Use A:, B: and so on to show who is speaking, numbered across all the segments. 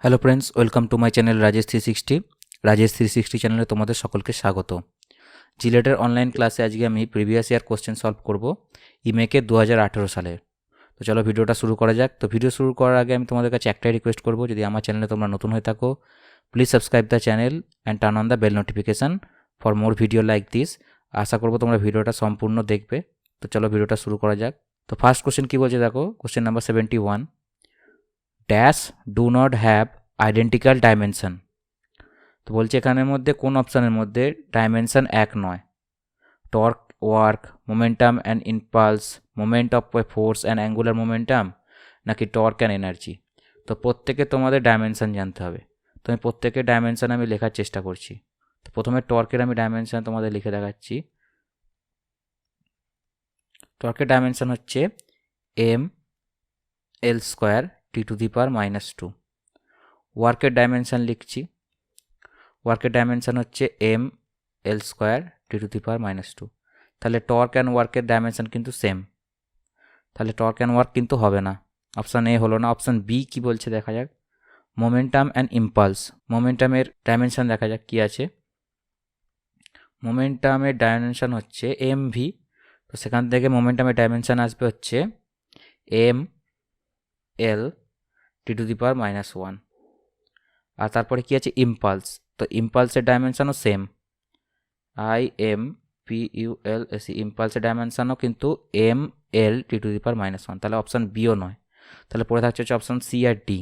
A: Hello friends, welcome to my channel Rajesh 360 চ্যানেলে তোমাদের সকলকে স্বাগত। জিলেটের অনলাইন ক্লাসে আজকে আমি প্রিভিয়াস ইয়ার কোশ্চেন সলভ করব ইমেকে 2018 সালের। তো চলো ভিডিওটা শুরু করা যাক। তো ভিডিও শুরু করার আগে আমি তোমাদের কাছে একটাই রিকোয়েস্ট করব, যদি আমার চ্যানেলে তোমরা নতুন হয়ে থাকো please subscribe the channel and turn on the bell notification for more video like this. আশা করবো তোমরা ভিডিওটা সম্পূর্ণ দেখবে। তো চলো ভিডিওটা শুরু করা যাক। তো ফার্স্ট কোশ্চেন কী বলছে দেখো, question number 71, dash do not have identical dimension. তো বলছে এখানের মধ্যে কোন অপশানের মধ্যে ডাইমেনশন এক নয়? Torque, work, momentum and impulse, moment of force and angular momentum, নাকি টর্ক অ্যান্ড এনার্জি? তো প্রত্যেকে তোমাদের ডাইমেনশন জানতে হবে। তো আমি প্রত্যেকের ডাইমেনশন আমি লেখার চেষ্টা করছি। তো প্রথমে টর্কের আমি ডাইমেনশন তোমাদের লিখে দেখাচ্ছি। টর্কের ডাইমেনশন হচ্ছে এম এল স্কোয়ার T⁻²। ওয়ার্কের ডাইমেনশন লিখছি। ওয়ার্কের ডাইমেনশন হচ্ছে এম এল স্কোয়ার T⁻²। তাহলে টর্ক অ্যান্ড ওয়ার্কের ডাইমেনশন কিন্তু সেম, তাহলে টর্ক অ্যান্ড ওয়ার্ক কিন্তু হবে না। অপশান এ হলো না। অপশান বি কি বলছে দেখা যাক, মোমেন্টাম অ্যান্ড ইম্পালস। মোমেন্টামের ডাইমেনশন দেখা যাক কি আছে। মোমেন্টামের ডাইমেনশন হচ্ছে এম ভি। তো সেখান থেকে মোমেন্টামের ডাইমেনশন আসবে হচ্ছে এম এল T⁻⁻1। আর তারপরে কি আছে, ইম্পালস। তো ইম্পালসের ডাইমেনশনও সেম, IMPULS। ইম্পালসের ডাইমেনশনও কিন্তু ML T⁻⁻1। তাহলে অপশান বিও নয়। তাহলে পড়ে থাকছে হচ্ছে অপশান সি আর ডি।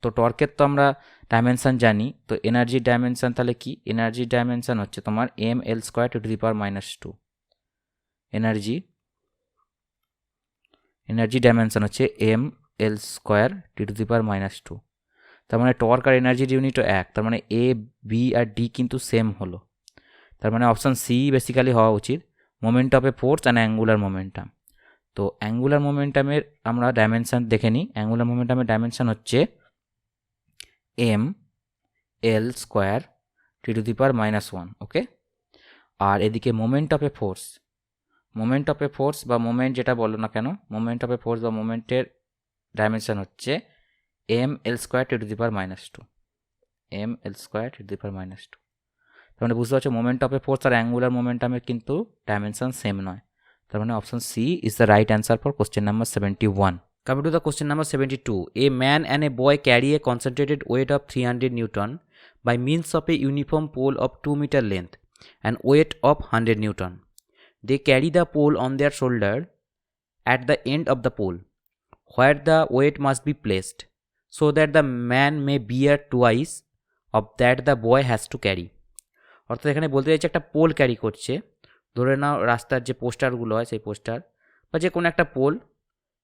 A: তো টর্কের তো আমরা ডাইমেনশন জানি, তো এনার্জির ডাইমেনশন তাহলে কি? এনার্জির ডাইমেনশন হচ্ছে তোমার ML² T⁻²। এনার্জি ডাইমেনশন হচ্ছে ML² T⁻²। তার মানে টর্ক আর এনার্জির ইউনিটও এক, তার মানে এ, বি আর ডি কিন্তু সেম হলো। তার মানে অপশান সি বেসিক্যালি হওয়া উচিত, moment of a force and angular momentum. তো অ্যাঙ্গুলার মোমেন্টামের আমরা ডাইমেনশন দেখে নিই। অ্যাঙ্গুলার মোমেন্টামের ডাইমেনশন হচ্ছে ML² T⁻⁻1। ওকে। আর এদিকে মোমেন্ট অফ এ ফোর্স, বা মোমেন্ট যেটা বলো না কেন, মোমেন্ট অফ এ ফোর্স বা মোমেন্টের ডাইমেনশন হচ্ছে ML² T⁻²। ML² T⁻²। তার মানে বুঝতে পারছো মোমেন্ট অফ এ ফোর্স আর অ্যাঙ্গুলার মোমেন্টামের কিন্তু ডাইমেনশন সেম নয়। তার মানে option C is the right answer for question number 71। Coming to the question number 72, a man and a boy carry a concentrated weight of 300 Newton by means of a uniform pole of 2 meter length and weight of 100 Newton. They carry the pole on their shoulder at the end of the pole, where the weight must be placed, so that the man may bear twice of that the boy has to carry. অর্থাৎ এখানে বলতে চাইছে একটা pole carry করছে। ধরে নাও রাস্তার যে পোস্টারগুলো হয় সেই পোস্টার বা যে কোনো একটা পোল,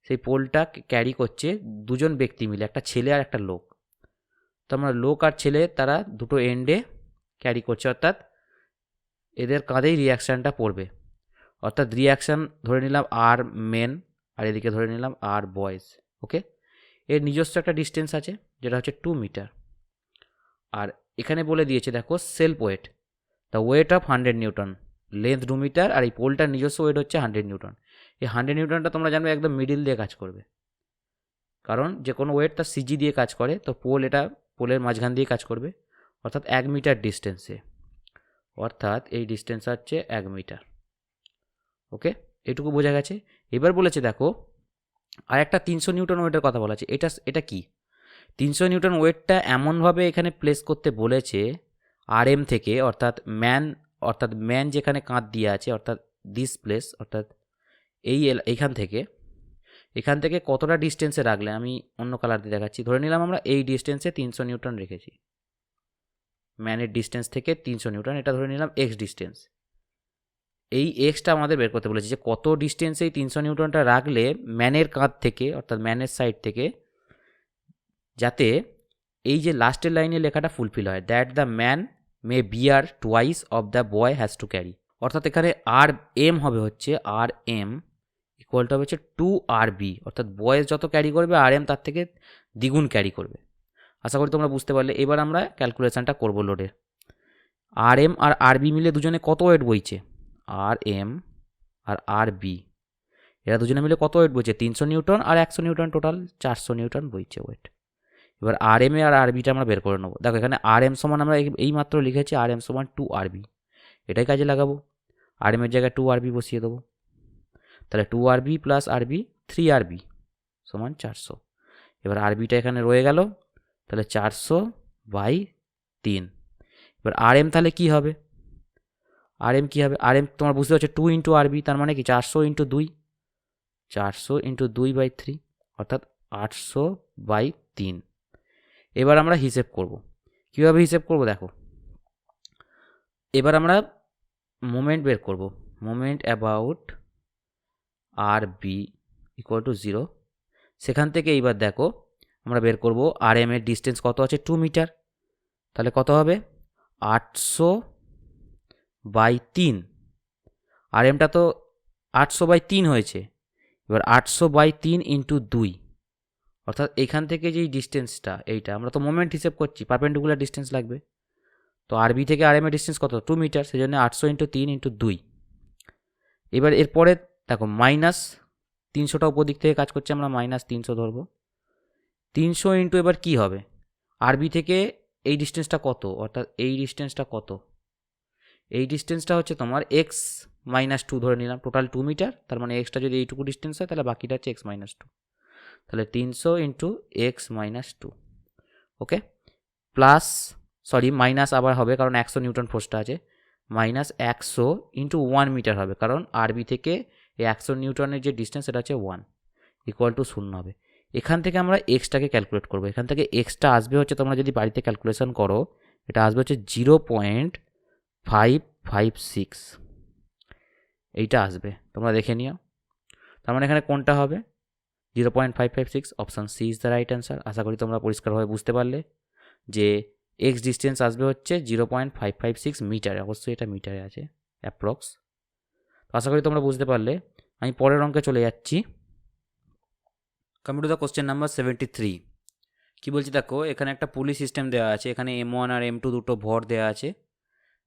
A: সেই পোলটা ক্যারি করছে দুজন ব্যক্তি মিলে, একটা ছেলে আর একটা লোক। তো আমরা লোক আর ছেলে তারা দুটো এন্ডে ক্যারি করছে, অর্থাৎ এদের কাঁধেই রিয়াকশানটা পড়বে। অর্থাৎ রিয়াকশান ধরে নিলাম আর মেন আর এদিকে ধরে নিলাম আর বয়েজ। ওকে। এর নিজস্ব একটা ডিস্টেন্স আছে যেটা হচ্ছে 2 মিটার। আর এখানে বলে দিয়েছে দেখো self weight, the weight of 100 newton, length 2 metre আর এই পোলটার নিজস্ব ওয়েট হচ্ছে 100 নিউটন। এই 100 নিউটনটা তোমরা জানবে একদম মিডিল দিয়ে কাজ করবে, কারণ যে কোনো ওয়েট তার সিজি দিয়ে কাজ করে, তো পোল এটা পোলের মাঝখান দিয়ে কাজ করবে, অর্থাৎ 1 মিটার ডিস্টেন্সে। অর্থাৎ এই ডিস্টেন্স হচ্ছে 1 মিটার। ওকে, এটুকু বোঝা গেছে। এবার বলেছে দেখো আর একটা 300 নিউটন ওয়েটের কথা বলা আছে। এটা কি? 300 নিউটন ওয়েটটা এমনভাবে এখানে প্লেস করতে বলেছে RM থেকে, অর্থাৎ ম্যান যেখানে কাঁধ দিয়ে আছে, অর্থাৎ দিস প্লেস, অর্থাৎ এখান থেকে কতটা ডিস্টেন্সে রাখলে, আমি অন্য কালার দিয়ে দেখাচ্ছি। ধরে নিলাম আমরা এই ডিস্টেন্সে 300 নিউটন রেখেছি, ম্যানের ডিস্টেন্স থেকে 300 নিউটন, এটা ধরে নিলাম এক্স ডিস্টেন্স। এই এক্সটা আমাদের বের করতে বলেছে যে কত ডিস্টেন্সে এই 300 নিউটনটা রাখলে ম্যানের কাঁধ থেকে, অর্থাৎ ম্যানের সাইড থেকে, যাতে এই যে লাস্টের লাইনে লেখাটা ফুলফিল হয়, that the man may bear twice of the boy has to carry. অর্থাৎ এখানে আর এম হবে হচ্ছে RM ইকুয়ালটা হচ্ছে 2RB, অর্থাৎ বয়েস যত ক্যারি করবে RM তার থেকে দ্বিগুণ ক্যারি করবে। আশা করি তোমরা বুঝতে পারলে। এবার আমরা ক্যালকুলেশনটা করবো লোডের। RM আর RB মিলে দুজনে কত ওয়েট বইছে, RM আর RB এরা দুজনে মিলে কত ওয়েট বইছে, 300 নিউটন আর 100 নিউটন, টোটাল 400 নিউটন বইছে ওয়েট। এবার আর এম এ আর আরবিটা আমরা বের করে নেবো। দেখো এখানে আর এম সমান আমরা এই মাত্র লিখেছি আর এম সমান 2 আরবি, এটাই কাজে লাগাবো। আর এম এর জায়গায় 2 আরবি বসিয়ে দেবো। তাহলে 2 আরবি প্লাস আরবি 3 আরবি সমান 400। এবার আরবিটা এখানে রয়ে গেল, তাহলে 400/3। এবার আর এম তাহলে কী হবে, আর এম কী হবে, আর এম তোমার বুঝতে পারছো 2 ইন্টু আরবি, তার মানে কি 400 ইন্টু 2, 400 ইন্টু 2/3 অর্থাৎ 800/3। এবার আমরা হিসেব করব। কীভাবে হিসেব করব দেখো, এবার আমরা মোমেন্ট বের করব। Moment about R B equal to 0। সেখান থেকে এইবার দেখো আমরা বের করব আর এম এর ডিস্টেন্স কত আছে, 2 মিটার। তাহলে কত হবে 800/3। আর এমটা তো 800/3 হয়েছে। এবার 800/3 ইন্টু 2, অর্থাৎ এখান থেকে যেই ডিস্টেন্সটা এইটা, আমরা তো মোমেন্ট হিসেব করছি, পারপেন্ডিকুলার ডিস্টেন্স লাগবে। তো আরবি থেকে আর এম এর ডিস্টেন্স কত, 2 মিটার, সেই জন্য 800 ইন্টু 3 ইন্টু 2। এবার এরপরে দেখো মাইনাস 300টা উপর দিক থেকে কাজ করছে, আমরা -300 ধরবো। 300 ইন্টু এবার কি হবে, আরবি থেকে এই ডিস্টেন্সটা কত, অর্থাৎ এই ডিস্টেন্সটা কত, এই ডিস্টেন্সটা হচ্ছে তোমার x-2 ধরে নিলাম। টোটাল 2 মিটার, তার মানে এক্সটা যদি এইটুকু ডিস্টেন্স হয় তাহলে বাকিটা হচ্ছে x-2। তাহলে 300 ইন্টু x-2, ওকে, প্লাস সরি মাইনাস আবার হবে কারণ 100 নিউটন ফোর্সটা আছে, -100 ইন্টু 1 মিটার হবে, কারণ আরবি থেকে এই 100 নিউটনের যে ডিস্টেন্স সেটা হচ্ছে 1 ইকুয়াল টু 0 হবে। এখান থেকে আমরা এক্সটাকে ক্যালকুলেট করবো। এখান থেকে এক্সটা আসবে হচ্ছে, তোমরা যদি বাড়িতে ক্যালকুলেশন করো, এটা আসবে হচ্ছে 0.556, এইটা আসবে, তোমরা দেখে নিও। তার মানে এখানে কোনটা হবে 0.556, option C is the right answer. আশা করি তোমরা পরিষ্কারভাবে বুঝতে পারলে যে এক্স ডিস্টেন্স আসবে হচ্ছে 0.556 মিটার, অবশ্যই এটা মিটারে আছে অ্যাপ্রক্স। তো আশা করি তোমরা বুঝতে পারলে। আমি পরের অঙ্কে চলে যাচ্ছি। Coming to the question number 73। কী বলছি দেখো, এখানে একটা পুলি সিস্টেম দেওয়া আছে, এখানে M1 আর M2 দুটো ভর দেওয়া আছে।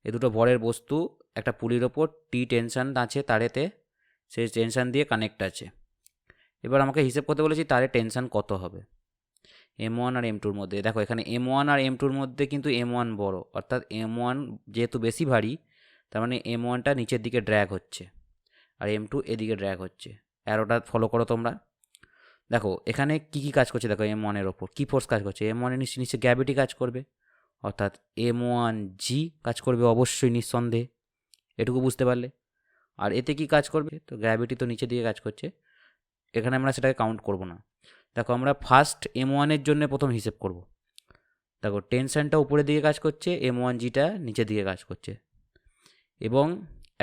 A: এই দুটো ভরের বস্তু একটা পুলির ওপর টি টেনশান আছে তারেতে, সেই টেনশান দিয়ে কানেক্ট আছে। এবার আমাকে হিসেব করতে বলেছি তারে টেনশান কত হবে M1 আর M2-র মধ্যে। দেখো এখানে M1 আর M2-র মধ্যে কিন্তু M1 বড়, অর্থাৎ M1 যেহেতু বেশি ভারী, তার মানে M1টা নিচের দিকে ড্র্যাগ হচ্ছে আর M2 এদিকে ড্র্যাগ হচ্ছে। অ্যারোটা ফলো করো তোমরা। দেখো এখানে কী কী কাজ করছে, দেখো M1-এর ওপর কী ফোর্স কাজ করছে, M1-এর নিচে গ্র্যাভিটি কাজ করবে, অর্থাৎ M1G কাজ করবে অবশ্যই, নিঃসন্দেহে, এটুকু বুঝতে পারলে। আর এতে কি কাজ করবে, তো গ্র্যাভিটি তো নিচে দিকে কাজ করছে, এখানে আমরা সেটাকে কাউন্ট করব না। দেখো আমরা ফার্স্ট M1-এর জন্য প্রথম হিসেব করব। দেখো টেনশনটা উপরের দিকে কাজ করছে, M1Gটা নিচের দিকে কাজ করছে এবং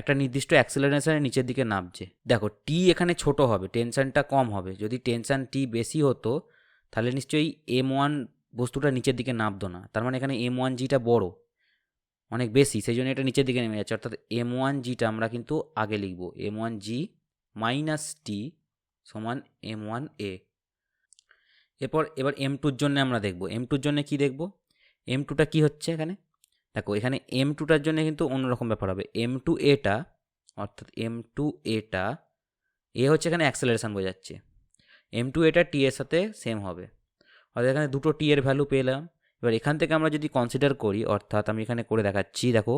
A: একটা নির্দিষ্ট অ্যাক্সেলারেশনের নিচের দিকে নামছে। দেখো টি এখানে ছোট হবে, টেনশনটা কম হবে। যদি টেনশন টি বেশি হতো তাহলে নিশ্চয়ই M1 বস্তুটা নিচের দিকে নামতো না, তার মানে এখানে M1Gটা বড়, অনেক বেশি, সেই জন্য এটা নিচের দিকে নেমে যাচ্ছে, অর্থাৎ M1Gটা আমরা কিন্তু আগে লিখব, M1G মাইনাস টি সমান M1A। এবার M2-র জন্য আমরা দেখব, M2-র জন্য কি দেখব, M2টা কি হচ্ছে এখানে, দেখো এখানে M2টার জন্য কিন্তু অন্যরকম ব্যাপার হবে। M2Aটা, অর্থাৎ M2Aটা, এ হচ্ছে এখানে অ্যাক্সেলারেশন বোঝাচ্ছে, M2Aটা টি এর সাথে সেম হবে, অর্থাৎ এখানে দুটো টি এর ভ্যালু পেলাম। এবার এখান থেকে আমরা যদি কনসিডার করি, অর্থাৎ আমি এখানে করে দেখাচ্ছি, দেখো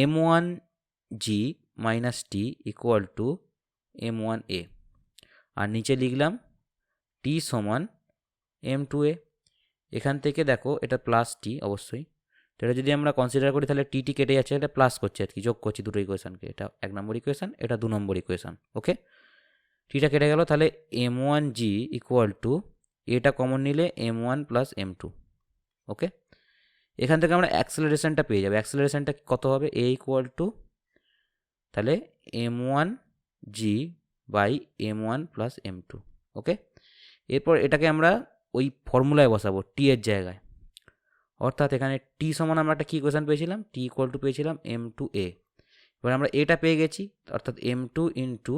A: M1G minus T equal to M1A, আর নিচে লিখলাম টি সমান M2A। এখান থেকে দেখো এটা প্লাস টি অবশ্যই, তো এটা যদি আমরা কনসিডার করি তাহলে টি কেটে যাচ্ছে, এটা প্লাস করছে আর কি, যোগ করছি দুটো ইকুয়েশনকে, এটা 1 নম্বর ইকুয়েশন, এটা 2 নম্বর ইকুয়েশন, ওকে। টিটা কেটে গেল, তাহলে M1G ইকুয়াল টু, এটা কমন নিলে M1 প্লাস M2, ওকে। এখান থেকে আমরা অ্যাক্সেলারেশনটা পেয়ে যাবে, অ্যাক্সেলারেশনটা কত হবে, A ইকুয়াল টু তাহলে M1G by M1 plus M2, ওকে। এরপর এটাকে আমরা ওই ফর্মুলায় বসাবো টি এর জায়গায়, অর্থাৎ এখানে টি সমান আমরা একটা কী ইকুয়েশন পেয়েছিলাম, টি ইকুয়াল টু পেয়েছিলাম M2A। এবার আমরা এটা পেয়ে গেছি, অর্থাৎ M2 ইন্টু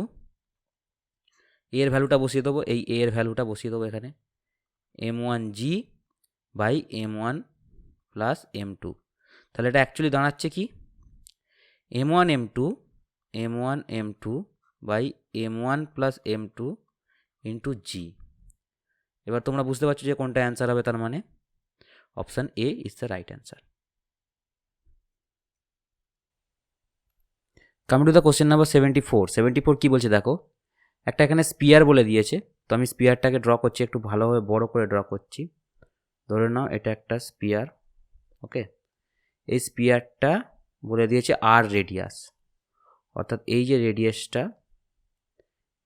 A: এর ভ্যালুটা বসিয়ে দেবো, এই এর ভ্যালুটা বসিয়ে দেবো এখানে, M1G by M1 plus M2। তাহলে এটা অ্যাকচুয়ালি দাঁড়াচ্ছে কি, M1 M2 by M1 plus M2 into G।
B: এবার তোমরা বুঝতে পারছো যে কোনটা অ্যান্সার হবে, তার মানে option A is the right answer. Coming to the question number 74 কী বলছে দেখো, একটা এখানে স্পিয়ার বলে দিয়েছে, তো আমি স্পিয়ারটাকে ড্র করছি, একটু ভালোভাবে বড় করে ড্র করছি। ধরে নাও এটা একটা স্পিয়ার, ওকে। এই স্পিয়ারটা বলে দিয়েছে আর রেডিয়াস, অর্থাৎ এই যে রেডিয়াসটা,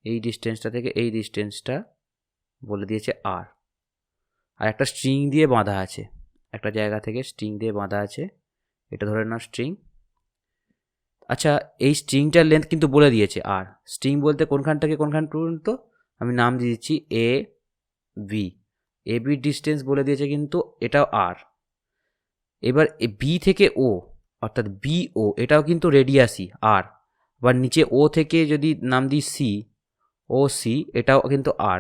B: এই ডিস্টেন্সটা থেকে এই ডিস্টেন্সটা বলে দিয়েছে আর একটা স্ট্রিং দিয়ে বাঁধা আছে, একটা জায়গা থেকে স্ট্রিং দিয়ে বাঁধা আছে, এটা ধরে নাও স্ট্রিং। আচ্ছা, এই স্ট্রিংটার লেন্থ কিন্তু বলে দিয়েছে আর, স্ট্রিং বলতে কোনখান থেকে কোনখান পর্যন্ত, আমি নাম দিয়ে দিচ্ছি এ বি, এ বির ডিস্টেন্স বলে দিয়েছে কিন্তু এটাও আর। এবার বি থেকে ও, অর্থাৎ বি ও, এটাও কিন্তু রেডিয়াসই আর। আবার নিচে ও থেকে যদি নাম দিই সি, ও সি, এটাও কিন্তু আর।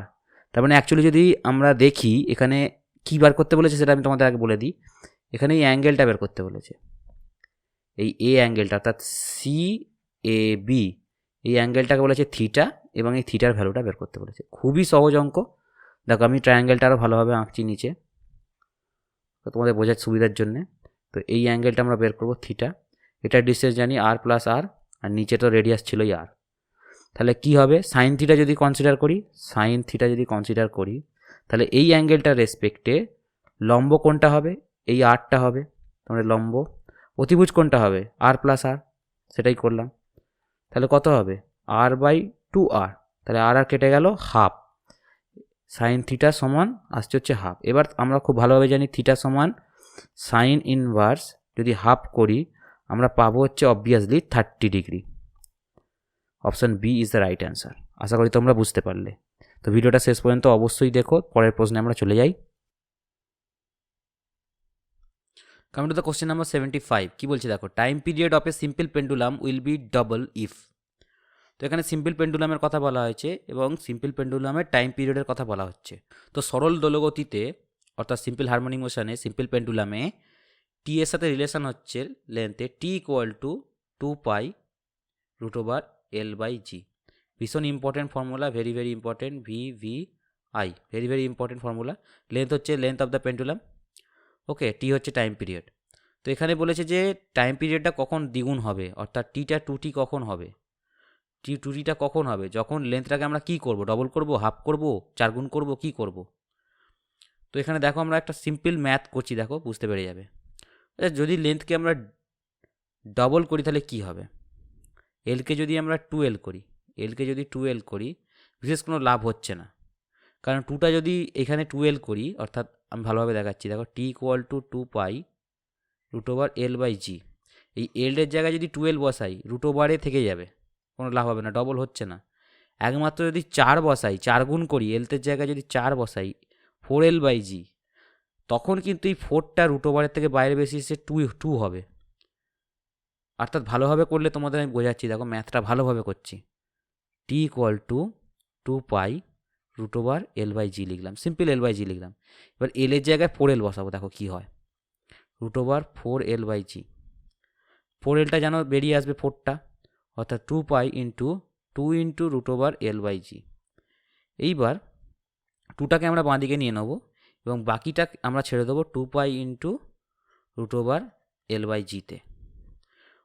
B: তার মানে অ্যাকচুয়ালি যদি আমরা দেখি এখানে কী বার করতে বলেছে সেটা আমি তোমাদের আগে বলে দিই। এখানে এই অ্যাঙ্গেলটা বের করতে বলেছে, এই এ অ্যাঙ্গেলটা, অর্থাৎ সি এ বি, এই অ্যাঙ্গেলটাকে বলেছে থিটা, এবং এই থিটার ভ্যালুটা বের করতে বলেছে। খুবই সহজ অঙ্ক। দেখো আমি ট্রায়াঙ্গেলটা আরও ভালোভাবে আঁকছি নিচে তোমাদের বোঝার সুবিধার জন্যে। তো এই অ্যাঙ্গেলটা আমরা বের করবো থিটা, এটার ডিস্টেন্স জানি আর প্লাস আর, আর নিচে তো রেডিয়াস ছিলই আর। তাহলে কি হবে, সাইন থিটা যদি কনসিডার করি, তাহলে এই অ্যাঙ্গেলটার রেসপেক্টে লম্ব কোনটা হবে, এই আরটা হবে, তাহলে লম্ব। অতিভুজ কোনটা হবে, আর প্লাস আর, সেটাই করলাম। তাহলে কত হবে, আর বাই 2r, তাহলে আর কেটে গেল হাফ, সাইন থিটা সমান আসছে হচ্ছে হাফ। এবার আমরা খুব ভালোভাবে জানি থিটা সমান সাইন ইনভার্স, যদি হাফ করি আমরা পাবো হচ্ছে obviously 30 degree. Option B is the right answer. আশা করি তোমরা বুঝতে পারলে। তো ভিডিওটা শেষ পর্যন্ত অবশ্যই দেখো, পরের প্রশ্নে আমরা চলে যাই। Coming to the question number 75 কী বলছে দেখো, time period of a simple pendulum will be double if. তো এখানে সিম্পল পেন্ডুলামের কথা বলা হয়েছে এবং সিম্পল পেন্ডুলামের টাইম পিরিয়ডের কথা বলা হচ্ছে। তো সরল দোলগতিতে, অর্থাৎ সিম্পল হারমোনিক মোশনে, সিম্পল পেন্ডুলামে টি এর সাথে রিলেশন হচ্ছে লেন্থে টি ইকুয়াল টু 2π√L/g। ভীষণ important formula, very very important, VVI, very very important formula. Length হচ্ছে লেন্থ অফ দ্য পেন্ডুলাম, ওকে। টি হচ্ছে টাইম পিরিয়ড। তো এখানে বলেছে যে টাইম পিরিয়ডটা কখন দ্বিগুণ হবে, অর্থাৎ টিটা 2t কখন হবে, টিটা কখন হবে, যখন লেন্থটাকে আমরা কি করব, ডবল করব, হাফ করব, 4 গুণ করব, কি করব। তো এখানে দেখো আমরা একটা সিম্পল ম্যাথ করছি, দেখো বুঝতে পেরে যাবে। আচ্ছা, যদি লেন্থকে আমরা ডবল করি তাহলে কি হবে, এলকে যদি আমরা 2L করি, বিশেষ কোনো লাভ হচ্ছে না, কারণ 2টা যদি এখানে 2L করি, অর্থাৎ আমি ভালোভাবে দেখাচ্ছি, দেখো টি ইকুয়াল টু 2π√L/g, এই এলের জায়গায় যদি 2L বসাই, √এ থেকে যাবে, কোনো লাভ হবে না, ডবল হচ্ছে না। একমাত্র যদি 4 বসাই, 4 গুণ করি, এলতের জায়গায় যদি 4 বসাই, 4L/g, তখন কিন্তু এই 4টা √এর থেকে বাইরে বেশি এসে 2 হবে। অর্থাৎ ভালোভাবে করলে তোমাদের আমি বোঝাচ্ছি, দেখো ম্যাথটা ভালোভাবে করছি। টি ইকুয়াল টু 2π√L/g লিখলাম, সিম্পল L/g লিখলাম। এবার এলের জায়গায় 4L বসাবো, দেখো কি হয়, √4L/g। 4Lটা জানো বেরিয়ে আসবে 4টা, অর্থাৎ 2π ইন্টু 2 √L/g। এইবার 2টাকে আমরা বাঁ দিকে নিয়ে নেবো এবং বাকিটা আমরা ছেড়ে দেবো 2π ইন্টু √L/gতে।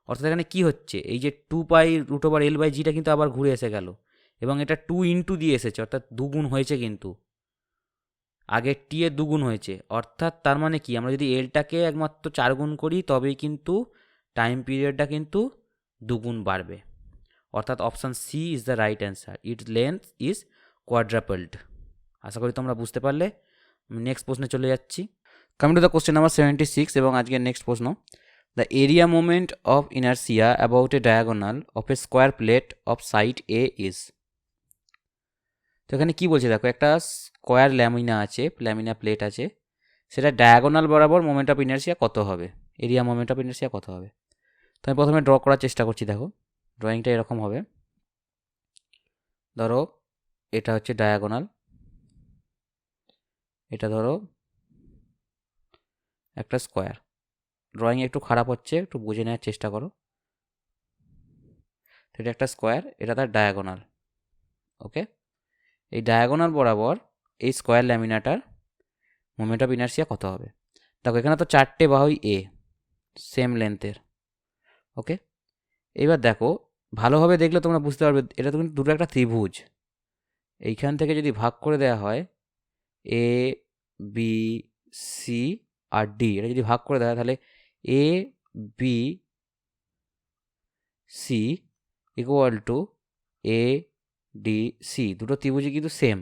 B: অর্থাৎ এখানে কী হচ্ছে, এই যে 2π√L/gটা কিন্তু আবার ঘুরে এসে গেল এবং এটা 2 ইন্টু দিয়ে এসেছে, অর্থাৎ দুগুণ হয়েছে, কিন্তু আগের টি এর দুগুণ হয়েছে। অর্থাৎ তার মানে কি, আমরা যদি এলটাকে একমাত্র 4 গুণ করি তবেই কিন্তু টাইম পিরিয়ডটা কিন্তু দুগুণ বাড়বে। অর্থাৎ option C is the right answer, it's length is quadrupled. আশা করি তোমরা বুঝতে পারলে। আমি নেক্সট প্রশ্নে চলে যাচ্ছি। Coming to the question number 76 এবং আজকের নেক্সট প্রশ্ন, the area moment of inertia about a diagonal of a square plate of side a is. তো এখানে কী বলছে দেখো, একটা স্কোয়ার ল্যামিনা প্লেট আছে, সেটা ডায়াগোনাল বরাবর মোমেন্ট অফ ইনার্সিয়া কত হবে, এরিয়া মোমেন্ট অফ ইনার্সিয়া কত হবে। তো আমি প্রথমে ড্র করার চেষ্টা করছি। দেখো ড্রয়িংটা এরকম হবে, ধরো এটা হচ্ছে ডায়াগোনাল, এটা ধরো একটা স্কোয়ার। ড্রয়িং একটু খারাপ হচ্ছে, একটু বুঝে নেওয়ার চেষ্টা করো। তো এটা একটা স্কোয়ার, এটা তার ডায়াগোনাল, ওকে। এই ডায়াগোনাল বরাবর এই স্কোয়ার ল্যামিনাটার মোমেন্ট অফ ইনার্সিয়া কত হবে। দেখো এখানে তো 4টে বাহুই এ সেম লেন্থের, ওকে। এবার দেখো ভালোভাবে দেখলে তোমরা বুঝতে পারবে এটা তো কিন্তু দুটো একটা ত্রিভুজ। এইখান থেকে যদি ভাগ করে দেওয়া হয় এ বি সি আর ডি, এটা যদি ভাগ করে দেওয়া হয় তাহলে A B C equal to A D C, দুটো ত্রিভুজই কিন্তু সেম,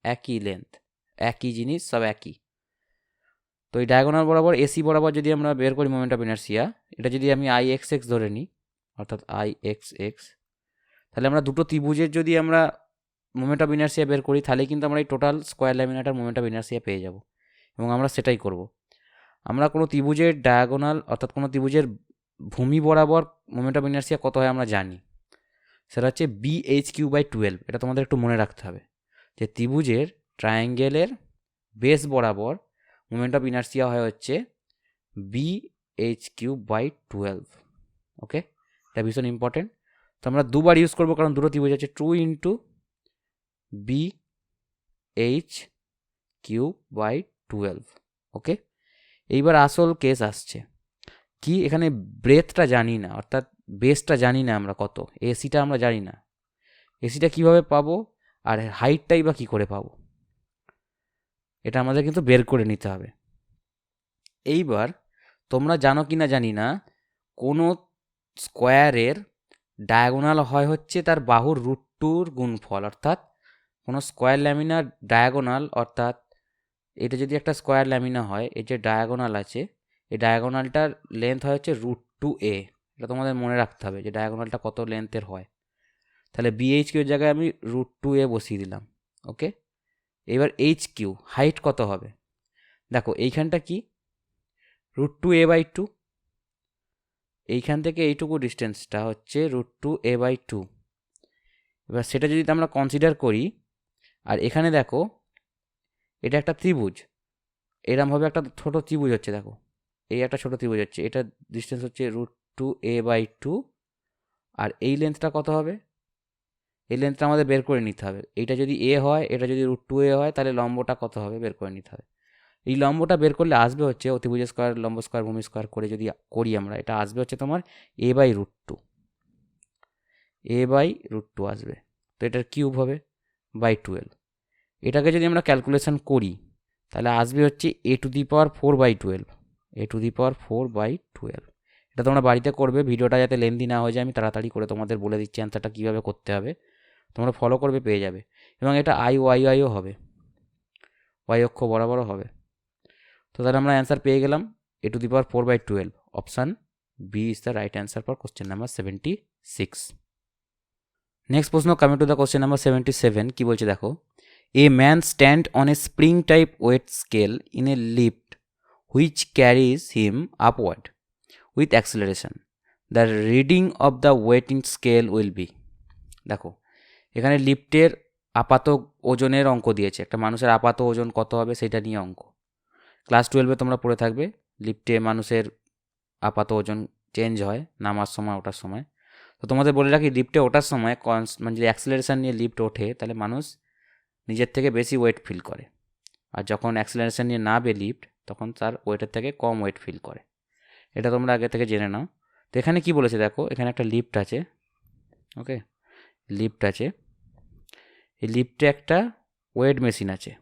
B: একই লেন্থ, একই জিনিস, সব একই। তো এই ডায়াগোনাল বরাবর এসি বরাবর যদি আমরা বের করি মোমেন্ট অফ ইনার্সিয়া, এটা যদি আমি আই এক্স এক্স ধরে নিই, অর্থাৎ আই এক্স এক্স, তাহলে আমরা দুটো ত্রিভুজের যদি আমরা মোমেন্ট অফ ইনার্সিয়া বের করি তাহলে কিন্তু আমরা এই টোটাল স্কোয়ার ল্যামিনাটার মোমেন্ট অফ ইনার্সিয়া পেয়ে যাব, এবং আমরা সেটাই করব। আমরা কোনো ত্রিভুজের ডায়াগোনাল অর্থাৎ কোনো ত্রিভুজের ভূমি বরাবর মোমেন্ট অফ ইনার্সিয়া কত হয় আমরা জানি, সেটা হচ্ছে BH3/12। এটা তোমাদের একটু মনে রাখতে হবে যে ত্রিভুজের ট্রায়াঙ্গেলের বেস বরাবর মোমেন্ট অফ ইনার্সিয়া হয় হচ্ছে BH3/12, ওকে। এটা ভীষণ ইম্পর্টেন্ট। তো আমরা দুবার ইউজ করবো কারণ দুটো ত্রিভুজ আছে, 2 × BH3/12, ওকে। এইবার আসল কেস আসছে কি, এখানে ব্রেথটা জানি না, অর্থাৎ বেসটা জানি না আমরা কত, এসিটা আমরা জানি না, এসিটা কিভাবে পাবো আর হাইটটাই বা কী করে পাবো, এটা আমাদের কিন্তু বের করে নিতে হবে। এইবার তোমরা জানো কি না জানি না, কোনো স্কোয়ারের ডায়াগোনাল হয় হচ্ছে তার বাহুর √2 গুণফল, অর্থাৎ কোনো স্কোয়ার ল্যামিনার ডায়াগোনাল, অর্থাৎ এটা যদি একটা স্কোয়ার ল্যামিনা হয়, এই যে ডায়াগোনাল আছে এই ডায়াগোনালটার লেন্থ হয় হচ্ছে √2a। এটা তোমাদের মনে রাখতে হবে যে ডায়াগোনালটা কত লেন্থের হয়। তাহলে BHQ এর জায়গায় আমি √2a বসিয়ে দিলাম, ওকে। এবার HQ হাইট কত হবে, দেখো এইখানটা কি √2a/2, এইখান থেকে এইটুকু ডিস্টেন্সটা হচ্ছে √2a/2। এবার সেটা যদি আমরা কনসিডার করি, আর এখানে দেখো এটা একটা ত্রিভুজ, এরমভাবে একটা ছোট ত্রিভুজ হচ্ছে, দেখো এই একটা ছোট ত্রিভুজ হচ্ছে, এটা ডিস্টেন্স হচ্ছে √2a/2, আর এই লেন্থটা কত হবে, এই লেন্থটা আমাদের বের করে নিতে হবে। এইটা যদি a হয়, এটা যদি √2a হয়, তাহলে লম্বটা কত হবে বের করে নিতে হবে। এই লম্বটা বের করলে আসবে হচ্ছে অতিভুজ স্কোয়ার লম্ব স্কোয়ার ভূমি স্কোয়ার করে যদি করি আমরা, এটা আসবে হচ্ছে তোমার a/√2, a/√2 আসবে। তো এটার কিউব হবে /12। এটাকে যদি আমরা ক্যালকুলেশন করি তাহলে আসবে হচ্ছে a⁴/12, a⁴/12। এটা তোমরা বাড়িতে করবে, ভিডিওটা যাতে লেন্দি না হয়ে যায় আমি তাড়াতাড়ি করে তোমাদের বলে দিচ্ছি অ্যান্সারটা কীভাবে করতে হবে, তোমরা ফলো করবে পেয়ে যাবে। এবং এটা IYIও হবে, y অক্ষ বরাবরও হবে। তো তাহলে আমরা অ্যান্সার পেয়ে গেলাম a⁴/12। Option B is the right answer for question number 76। Next প্রশ্ন, coming to the question number 77, কি বলছে দেখো, a man stand on a spring type weight scale in a lift which carriage him upward with acceleration, the reading of the weighting scale will be. দেখো এখানে লিফটের আপাত ওজনের অঙ্ক দিয়েছে, একটা মানুষের আপাত ওজন কত হবে সেটা নিয়ে অঙ্ক। ক্লাস 12-এ তোমরা পড়ে থাকবে লিফটে মানুষের আপাত ওজন চেঞ্জ হয় নামার সময় ওঠার সময়। তো তোমাদের বলে রাখি লিফটে ওঠার সময় মানে যদি অ্যাক্সেলারেশন নিয়ে লিফট ওঠে তাহলে মানুষ নিজের থেকে বেশি ওয়েট ফিল করে, আর যখন অ্যাক্সেলারেশন নিয়ে নামবে লিফট তখন তার ওয়েটের থেকে কম ওয়েট ফিল করে। এটা তোমরা আগে থেকে জেনে নাও। তো এখানে কি বলেছে দেখো, এখানে একটা লিফট আছে, ওকে, লিফট আছে, এই লিফটে একটা ওয়েট মেশিন আছে,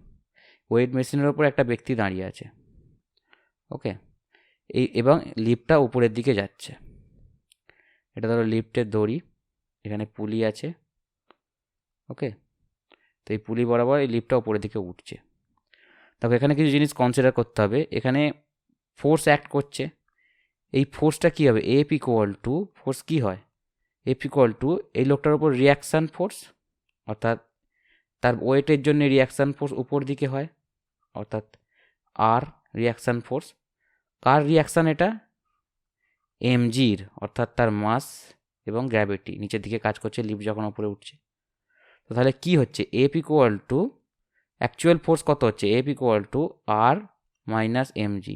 B: ওয়েট মেশিনের ওপর একটা ব্যক্তি দাঁড়িয়ে আছে, ওকে। এবং লিফটটা উপরের দিকে যাচ্ছে। এটা ধরো লিফটের দড়ি, এখানে পুলি আছে, ওকে। তো এই পুলি বরাবর এই লিফটটা উপরের দিকে উঠছে। তবে এখানে কিছু জিনিস কনসিডার করতে হবে, এখানে ফোর্স অ্যাক্ট করছে, এই ফোর্সটা কী হবে, এফ ইকুয়াল টু ফোর্স কী হয়, এফ ইকুয়াল টু এই লোকটার উপর রিয়াকশান ফোর্স, অর্থাৎ তার ওয়েটের জন্য রিয়াকশান ফোর্স উপর দিকে হয়, অর্থাৎ আর রিয়াকশান ফোর্স, কার রিয়াকশান এটা, mgর, অর্থাৎ তার মাস এবং গ্র্যাভিটি নিচের দিকে কাজ করছে লিফট যখন উপরে উঠছে। তো তাহলে কি হচ্ছে, F equal to actual force কত হচ্ছে, F equal to R minus mg,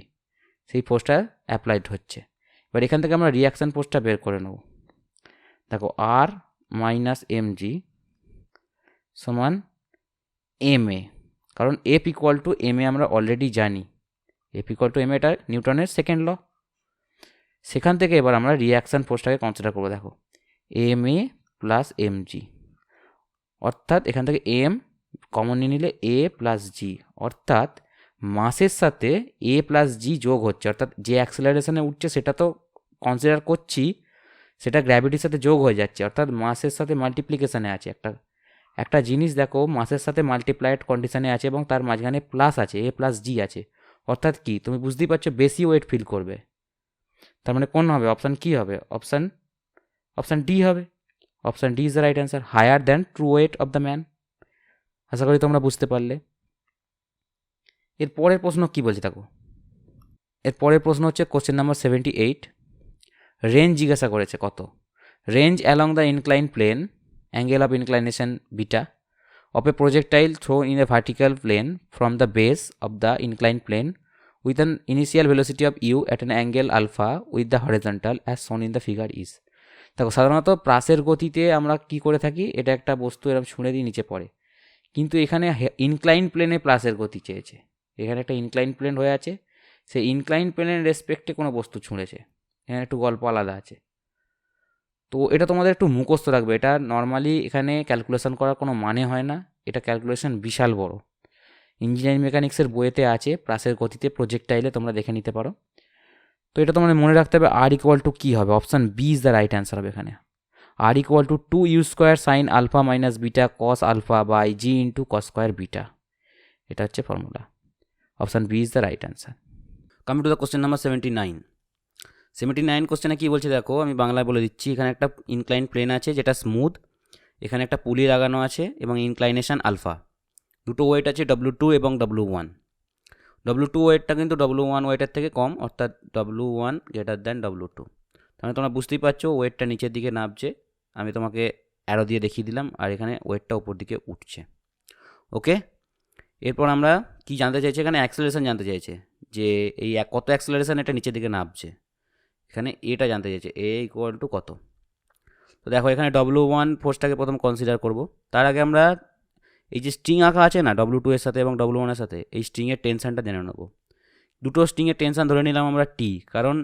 B: সেই ফোর্সটা অ্যাপ্লাইড হচ্ছে। এবার এখান থেকে আমরা রিয়াকশান ফোর্সটা বের করে নেব। দেখো আর মাইনাস mg সমান ma,
A: কারণ F equal to M A আমরা অলরেডি জানি, এফ ইকুয়াল টু এম এটা নিউটনের সেকেন্ড ল। সেখান থেকে এবার আমরা রিয়াকশান ফোর্সটাকে কনসিডার করবো। দেখো M A plus M G, অর্থাৎ এখান থেকে এম কমন নিয়ে নিলে এ প্লাস জি, অর্থাৎ মাসের সাথে এ প্লাস জি যোগ হচ্ছে, অর্থাৎ যে অ্যাক্সেলারেশনে উঠছে সেটা তো কনসিডার করছি, সেটা গ্র্যাভিটির সাথে যোগ হয়ে যাচ্ছে, অর্থাৎ মাসের সাথে মাল্টিপ্লিকেশানে আছে। একটা জিনিস দেখো মাসের সাথে মাল্টিপ্লাইড কন্ডিশানে আছে এবং তার মাঝখানে প্লাস আছে, এ প্লাস জি আছে, অর্থাৎ কি তুমি বুঝতেই পারছো বেশি ওয়েট ফিল করবে। তার মানে কোন হবে? অপশান কি হবে? অপশান ডি হবে। Option D is the right answer, higher than true weight of the man. আশা করি তোমরা বুঝতে পারলে। এর পরের প্রশ্ন কি বলছে দেখো, এর পরের প্রশ্ন হচ্ছে কোশ্চেন নাম্বার 78। রেঞ্জ জিজ্ঞাসা করেছে কত? Range along the incline plane, angle of inclination beta, of a projectile thrown in a vertical plane from the base of the inclined plane with an initial velocity of u at an angle alpha with the horizontal as shown in the figure is. দেখো সাধারণত প্রাসের গতিতে আমরা কি করে থাকি, এটা একটা বস্তু এরকম ছুঁড়ে দিয়ে নিচে পড়ে, কিন্তু এখানে ইনক্লাইন প্লেনে প্লাসের গতি চেয়েছে। এখানে একটা ইনক্লাইন প্লেন হয়ে আছে, সেই ইনক্লাইন প্লেনের রেসপেক্টে কোনো বস্তু ছুঁড়েছে, এখানে একটু গল্প আলাদা আছে। তো এটা তোমাদের একটু মুখস্থ রাখবে, এটা নর্মালি এখানে ক্যালকুলেশন করার কোনো মানে হয় না, এটা ক্যালকুলেশন বিশাল বড়। ইঞ্জিনিয়ারিং মেকানিক্সের বইয়েতে আছে প্রাসের গতিতে প্রজেক্টাইলে, তোমরা দেখে নিতে পারো। তো এটা তোমাদের মনে রাখতে হবে আর ইকুয়াল টু কী হবে, option B is the right answer হবে এখানে। আর equal to 2u square sine alpha minus beta cos alpha by g into cos square beta, এটা হচ্ছে formula. Option B is the right answer.
B: Coming to the question number 79 কোশ্চেনে কী বলছে দেখো, আমি বাংলায় বলে দিচ্ছি। এখানে একটা ইনক্লাইন প্লেন আছে যেটা স্মুথ, এখানে একটা পুলি লাগানো আছে এবং ইনক্লাইনেশন আলফা, দুটো ওয়েট আছে W2 এবং W1। W2 ওয়েটটা কিন্তু W1 ওয়েটের থেকে কম, অর্থাৎ W1 গ্রেটার দ্যান W2। তাহলে তোমরা বুঝতেই পারছো ওয়েটটা নিচের দিকে নামছে, আমি তোমাকে অ্যারো দিয়ে দেখিয়ে দিলাম, আর এখানে ওয়েটটা উপর দিকে উঠছে। ওকে, এরপর আমরা কি জানতে চাইছি, এখানে অ্যাক্সেলারেশন জানতে চাইছে, যে এই কত অ্যাক্সেলারেশন এটা নিচের দিকে নামছে, এখানে এটা জানতে চাইছে, এ ইকুয়াল টু কত। তো দেখো এখানে W1 ফোর্সটাকে প্রথম কনসিডার করব। তার আগে আমরা এই যে স্ট্রিং আঁকা আছে না W2 এর সাথে এবং W1 এর সাথে, এই স্ট্রিংয়ের টেনশানটা জেনে নেব। দুটো স্ট্রিংয়ের টেনশান ধরে নিলাম আমরা টি, কারণ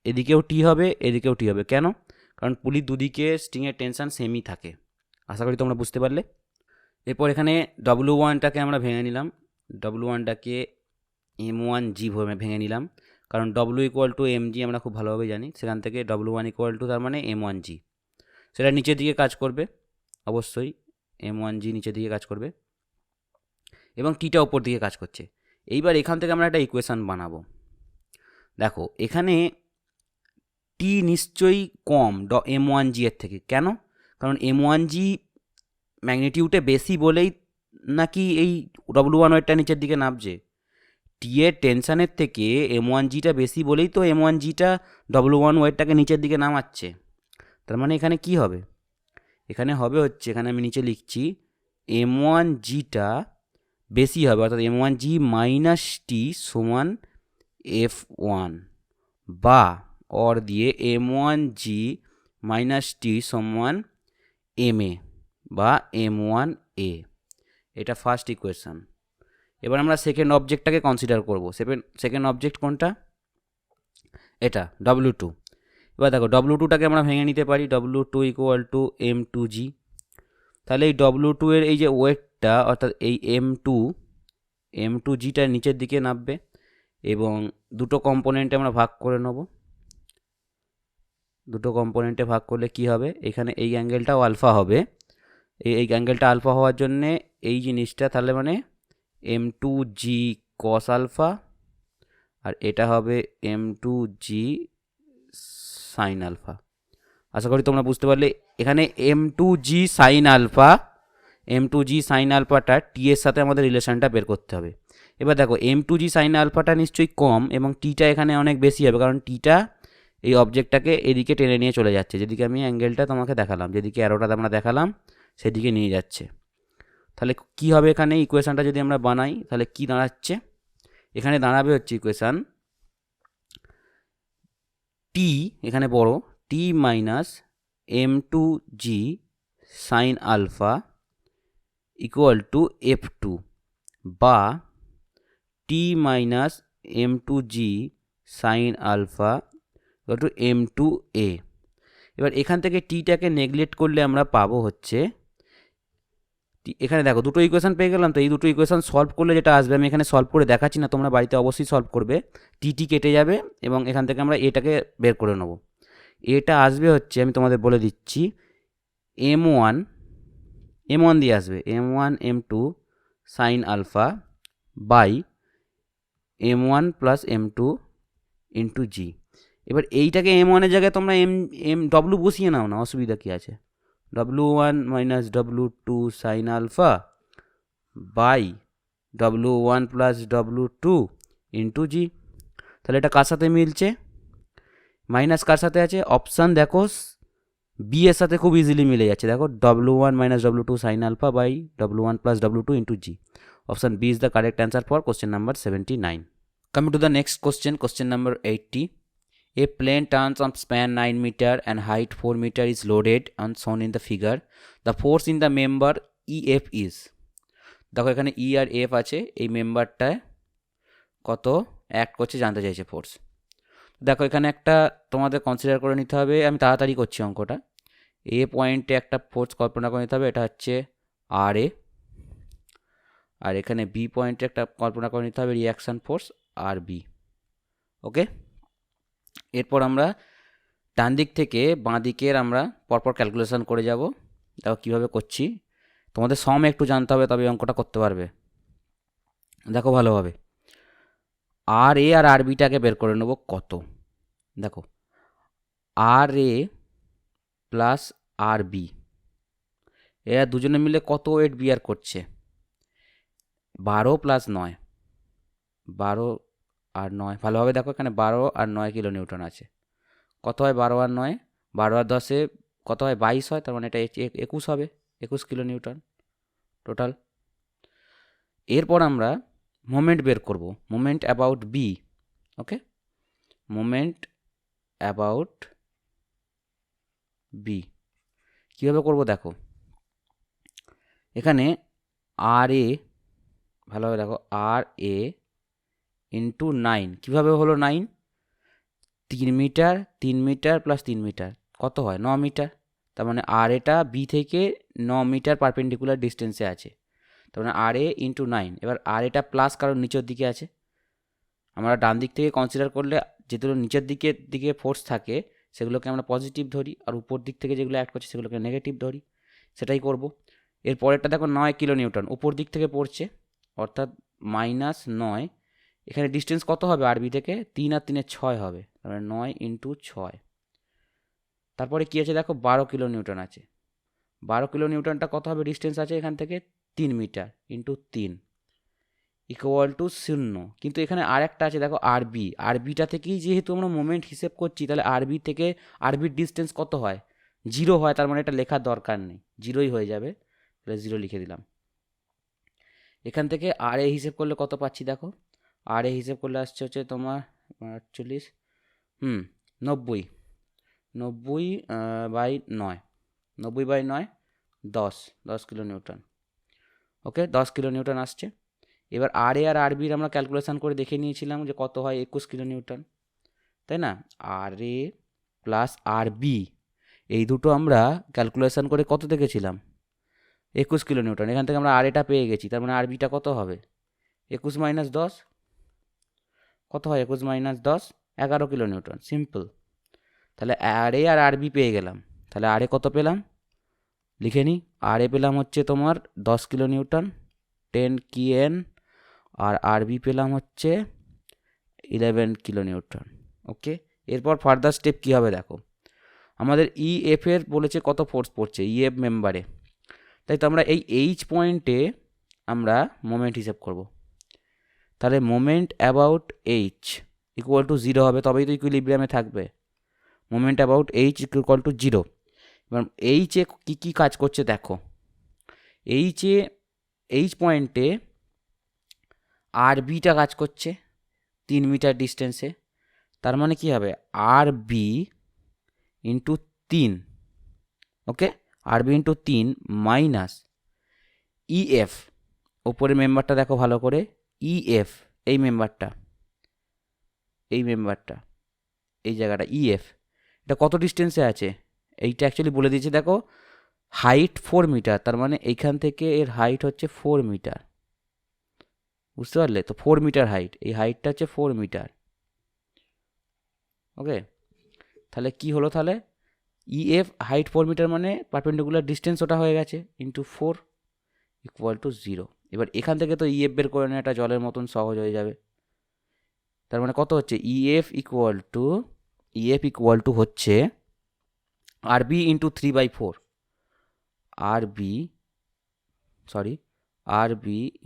B: এদিকেও টি হবে এদিকেও টি হবে। কেন? কারণ পুলির দুদিকে স্ট্রিংয়ের টেনশান সেমই থাকে। আশা করি তোমরা বুঝতে পারলে। এরপর এখানে W1টাকে আমরা ভেঙে নিলাম, W1টাকে M1G ভেঙে নিলাম, কারণ W ইকুয়াল টু mg আমরা খুব ভালোভাবে জানি, সেখান থেকে W1 ইকুয়াল টু তার মানে M1G, সেটা নিচের দিকে কাজ করবে, অবশ্যই M1G নিচের দিকে কাজ করবে এবং টিটা ওপর দিকে কাজ করছে। এইবার এখান থেকে আমরা একটা ইকুয়েশান বানাবো। দেখো এখানে টি নিশ্চয়ই কম M1G এর থেকে। কেন? কারণ M1G ম্যাগনিটিউডে বেশি বলেই নাকি এই W1 ওয়েটটা নিচের দিকে নামছে। টি এর টেনশানের থেকে M1Gটা বেশি বলেই তো M1Gটা W1 ওয়েটটাকে নিচের দিকে নামাচ্ছে। তার মানে এখানে কি হবে? এখানে হবে হচ্ছে, এখানে আমি নিচে লিখছি M1Gটা বেশি হবে, অর্থাৎ M1G মাইনাস টি সমান F1, বা অর দিয়ে M1G মাইনাস টি সমান MA বা M1A। এটা ফার্স্ট ইকুয়েশান। এবার আমরা সেকেন্ড অবজেক্টটাকে কনসিডার করব। সেকেন্ড অবজেক্ট কোনটা? এটা W2। এবার দেখো W2টাকে আমরা ভেঙে নিতে পারি, W2 ইকুয়াল টু M2G। তাহলে এই W2 এর এই যে ওয়েটটা, অর্থাৎ এই M2Gটা নিচের দিকে নামবে এবং দুটো কম্পোনেন্টে আমরা ভাগ করে নেব। দুটো কম্পোনেন্টে ভাগ করলে কি হবে, এখানে এই অ্যাঙ্গেলটাও আলফা হবে, এই অ্যাঙ্গেলটা আলফা হওয়ার জন্যে এই জিনিসটা তাহলে মানে M2G cos আলফা, আর এটা হবে M2G সাইন আলফা। আশা করি তোমরা বুঝতে পারলে। এখানে M2G সাইন আলফাটা টি এর সাথে আমাদের রিলেশনটা বের করতে হবে। এবার দেখো M2G সাইন আলফাটা নিশ্চয়ই কম এবং টিটা এখানে অনেক বেশি হবে, কারণ টিটা এই অবজেক্টটাকে এদিকে টেনে নিয়ে চলে যাচ্ছে, যেদিকে আমি অ্যাঙ্গেলটা তোমাকে দেখালাম, যেদিকে অ্যারোটা আমরা দেখালাম সেদিকে নিয়ে যাচ্ছে। তাহলে কি হবে এখানে ইকুয়েশানটা যদি আমরা বানাই, তাহলে কি দাঁড়াচ্ছে, এখানে দাঁড়াবে হচ্ছে ইকুয়েশান টি, এখানে বড় T minus M2G sine alpha equal to F2, বা T minus M two g sine alpha to M two a. এবার এখান থেকে টিটাকে নেগলেক্ট করলে আমরা পাবো হচ্ছে, এখানে দেখো দুটো ইকুয়েশন পেয়ে গেলাম। তো এই দুটো ইকুয়েশন সলভ করলে যেটা আসবে, আমি এখানে সলভ করে দেখাচ্ছি না, তোমরা বাড়িতে অবশ্যই সলভ করবে। টি কেটে যাবে এবং এখান থেকে আমরা এটাকে বের করে নেব। এটা আসবে হচ্ছে, আমি তোমাদের বলে দিচ্ছি, এম ওয়ান দিয়ে আসবে M1 M2 sine alpha by M1 plus M2 into g. এবার এইটাকে M1-এর জায়গায় তোমরা ডব্লু বসিয়ে নাও না, অসুবিধা কী আছে। W1 minus W2 sine alpha by W1 plus W2 into g. তাহলে এটা কার সাথে মিলছে, মাইনাস কার সাথে আছে, অপশান দেখো বি এর সাথে খুব ইজিলি মিলে যাচ্ছে। দেখো W1 minus W2 sine alpha by W1 plus W2 into g. Option B is the correct answer for question number 79. Coming to the next question, question number 80. A plane turns on span 9 meter and height 4 meter is loaded and shown in the figure. The force in the member EF is. দেখো এখানে ই আর F আছে, এই মেম্বারটায় কত act করছে জানতে চাইছে force. দেখো এখানে একটা তোমাদের কনসিডার করে নিতে হবে, আমি তাড়াতাড়ি করছি অঙ্কটা। এ পয়েন্টে একটা ফোর্স কল্পনা করে নিতে হবে, এটা হচ্ছে আর এ। আর এখানে বি পয়েন্টে একটা কল্পনা করে নিতে হবে রিয়াকশান ফোর্স আর বি। ওকে, এরপর আমরা ডান দিক থেকে বাঁ দিকের আমরা পরপর ক্যালকুলেশন করে যাব। দেখো কীভাবে করছি, তোমাদের সম একটু জানতে হবে তবে অঙ্কটা করতে পারবে। দেখো ভালোভাবে, আর এ আর আর বিটাকে বের করে নেব কত। দেখো আর এ প্লাস আর বি, এরা দুজনে মিলে কত ওয়েট বিয়ার করছে, 12 প্লাস 9, 12 আর 9, ভালোভাবে দেখো এখানে 12 আর 9 কিলো নিউটন আছে। কত হয় 12 আর 9, 12 আর 10-এ কত হয় 22 হয়, তার মানে এটা 21 হবে, 21 কিলো নিউটন টোটাল। এরপর আমরা মোমেন্ট বের করব, moment about B. Okay, moment about B কীভাবে করব দেখো, এখানে আর এ, ভালোভাবে দেখো আর এ ইন্টু 9, কীভাবে হলো 9, 3 মিটার 3 মিটার প্লাস 3 মিটার কত হয় 9 মিটার। তার মানে আর এটা বি থেকে 9 মিটার পারপেন্ডিকুলার ডিস্টেন্সে আছে, তার মানে আর এ ইন্টু 9। এবার আর এটা প্লাস কারণ নিচের দিকে আছে, আমরা ডান দিক থেকে কনসিডার করলে যেগুলো নিচের দিকে ফোর্স থাকে সেগুলোকে আমরা পজিটিভ ধরি, আর উপর দিক থেকে যেগুলো অ্যাড করছে সেগুলোকে নেগেটিভ ধরি, সেটাই করব। এর পরেরটা দেখো 9 কিলো নিউটন উপর দিক থেকে পড়ছে, অর্থাৎ -9। এখানে ডিস্টেন্স কত হবে আরবি থেকে, 3 আর 3 6 হবে, তাহলে 9 ইন্টু 6। তারপরে কী আছে দেখো 12 কিলো নিউটন আছে, 12 কিলো নিউটনটা কত হবে, ডিস্টেন্স আছে এখান থেকে 3 মিটার ইন্টু 3 ইকুয়াল টু 0। কিন্তু এখানে আর একটা আছে দেখো আরবি, আরবিটা থেকেই যেহেতু আমরা মোমেন্ট হিসেব করছি, তাহলে আরবি থেকে আরবির ডিস্টেন্স কত হয়, 0 হয়, তার মানে এটা লেখার দরকার নেই, 0ই হয়ে যাবে, তাহলে 0 লিখে দিলাম। এখান থেকে আর এ হিসেব করলে কত পাচ্ছি দেখো, আর এ হিসেব করলে আসছে হচ্ছে তোমার 48, 90, 90 by 9, 90 by 9 10 kilo newton. Okay, 10 kilo newton আসছে। এবার আর এ আর আর বির আমরা ক্যালকুলেশন করে দেখে নিয়েছিলাম যে কত হয় 21 কিলো নিউটন, তাই না। আর এ প্লাস আর বি এই দুটো আমরা ক্যালকুলেশন করে কত দেখেছিলাম 21 কিলো নিউটন। এখান থেকে আমরা আর এটা পেয়ে গেছি, তার মানে আর বিটা কত হবে 21 মাইনাস 10, কত হয় 21 মাইনাস 10, 11 কিলো নিউটন, সিম্পল। তাহলে আর এ আর আর বি পেয়ে গেলাম, তাহলে আর এ কত পেলাম লিখে নিই, আর এ পেলাম হচ্ছে তোমার 10 কিলো নিউটন 10 kN, আর আর বি পেলাম হচ্ছে 11 কিলো নিউটন। ওকে, এরপর ফার্দার স্টেপ কী হবে দেখো, আমাদের ইএফ এর বলেছে কত ফোর্স পড়ছে ইএফ মেম্বারে, তাই তো আমরা এই এইচ পয়েন্টে আমরা মোমেন্ট হিসাব করব। তাহলে moment about H equal to 0 হবে, তবেই তো ইকুইলিব্রিয়ামে থাকবে। Moment about H equal to 0। এবার এইচে কী কী কাজ করছে দেখো, এইচ পয়েন্টে আর বিটা কাজ করছে 3 মিটার ডিস্টেন্সে, তার মানে কি হবে আর বি ইন্টু 3, ওকে, আর বি ইন্টু 3 মাইনাস ইএফ ওপরে মেম্বারটা দেখো ভালো করে, ইএফ, এই মেম্বারটা, এই জায়গাটা ইএফ, এটা কত ডিস্টেন্সে আছে এইটা অ্যাকচুয়ালি বলে দিয়েছে। দেখো হাইট 4 মিটার, তার মানে এইখান থেকে এর হাইট হচ্ছে 4 মিটার, বুঝতে পারলে? তো 4 মিটার হাইট, এই হাইটটা হচ্ছে 4 মিটার। ওকে, তাহলে কি হলো, তাহলে ইএফ হাইট 4 মিটার মানে পারপেন্ডিকুলার ডিস্টেন্স ওটা হয়ে গেছে, ইন্টু 4 ইকুয়াল টু 0। এবার এখান থেকে তো ইএফ বের করে নেওয়াটা জলের মতন সহজ হয়ে যাবে। তার মানে কত হচ্ছে, ইএফ ইকুয়াল টু হচ্ছে আরবি ইন্টু 3/4, আরবি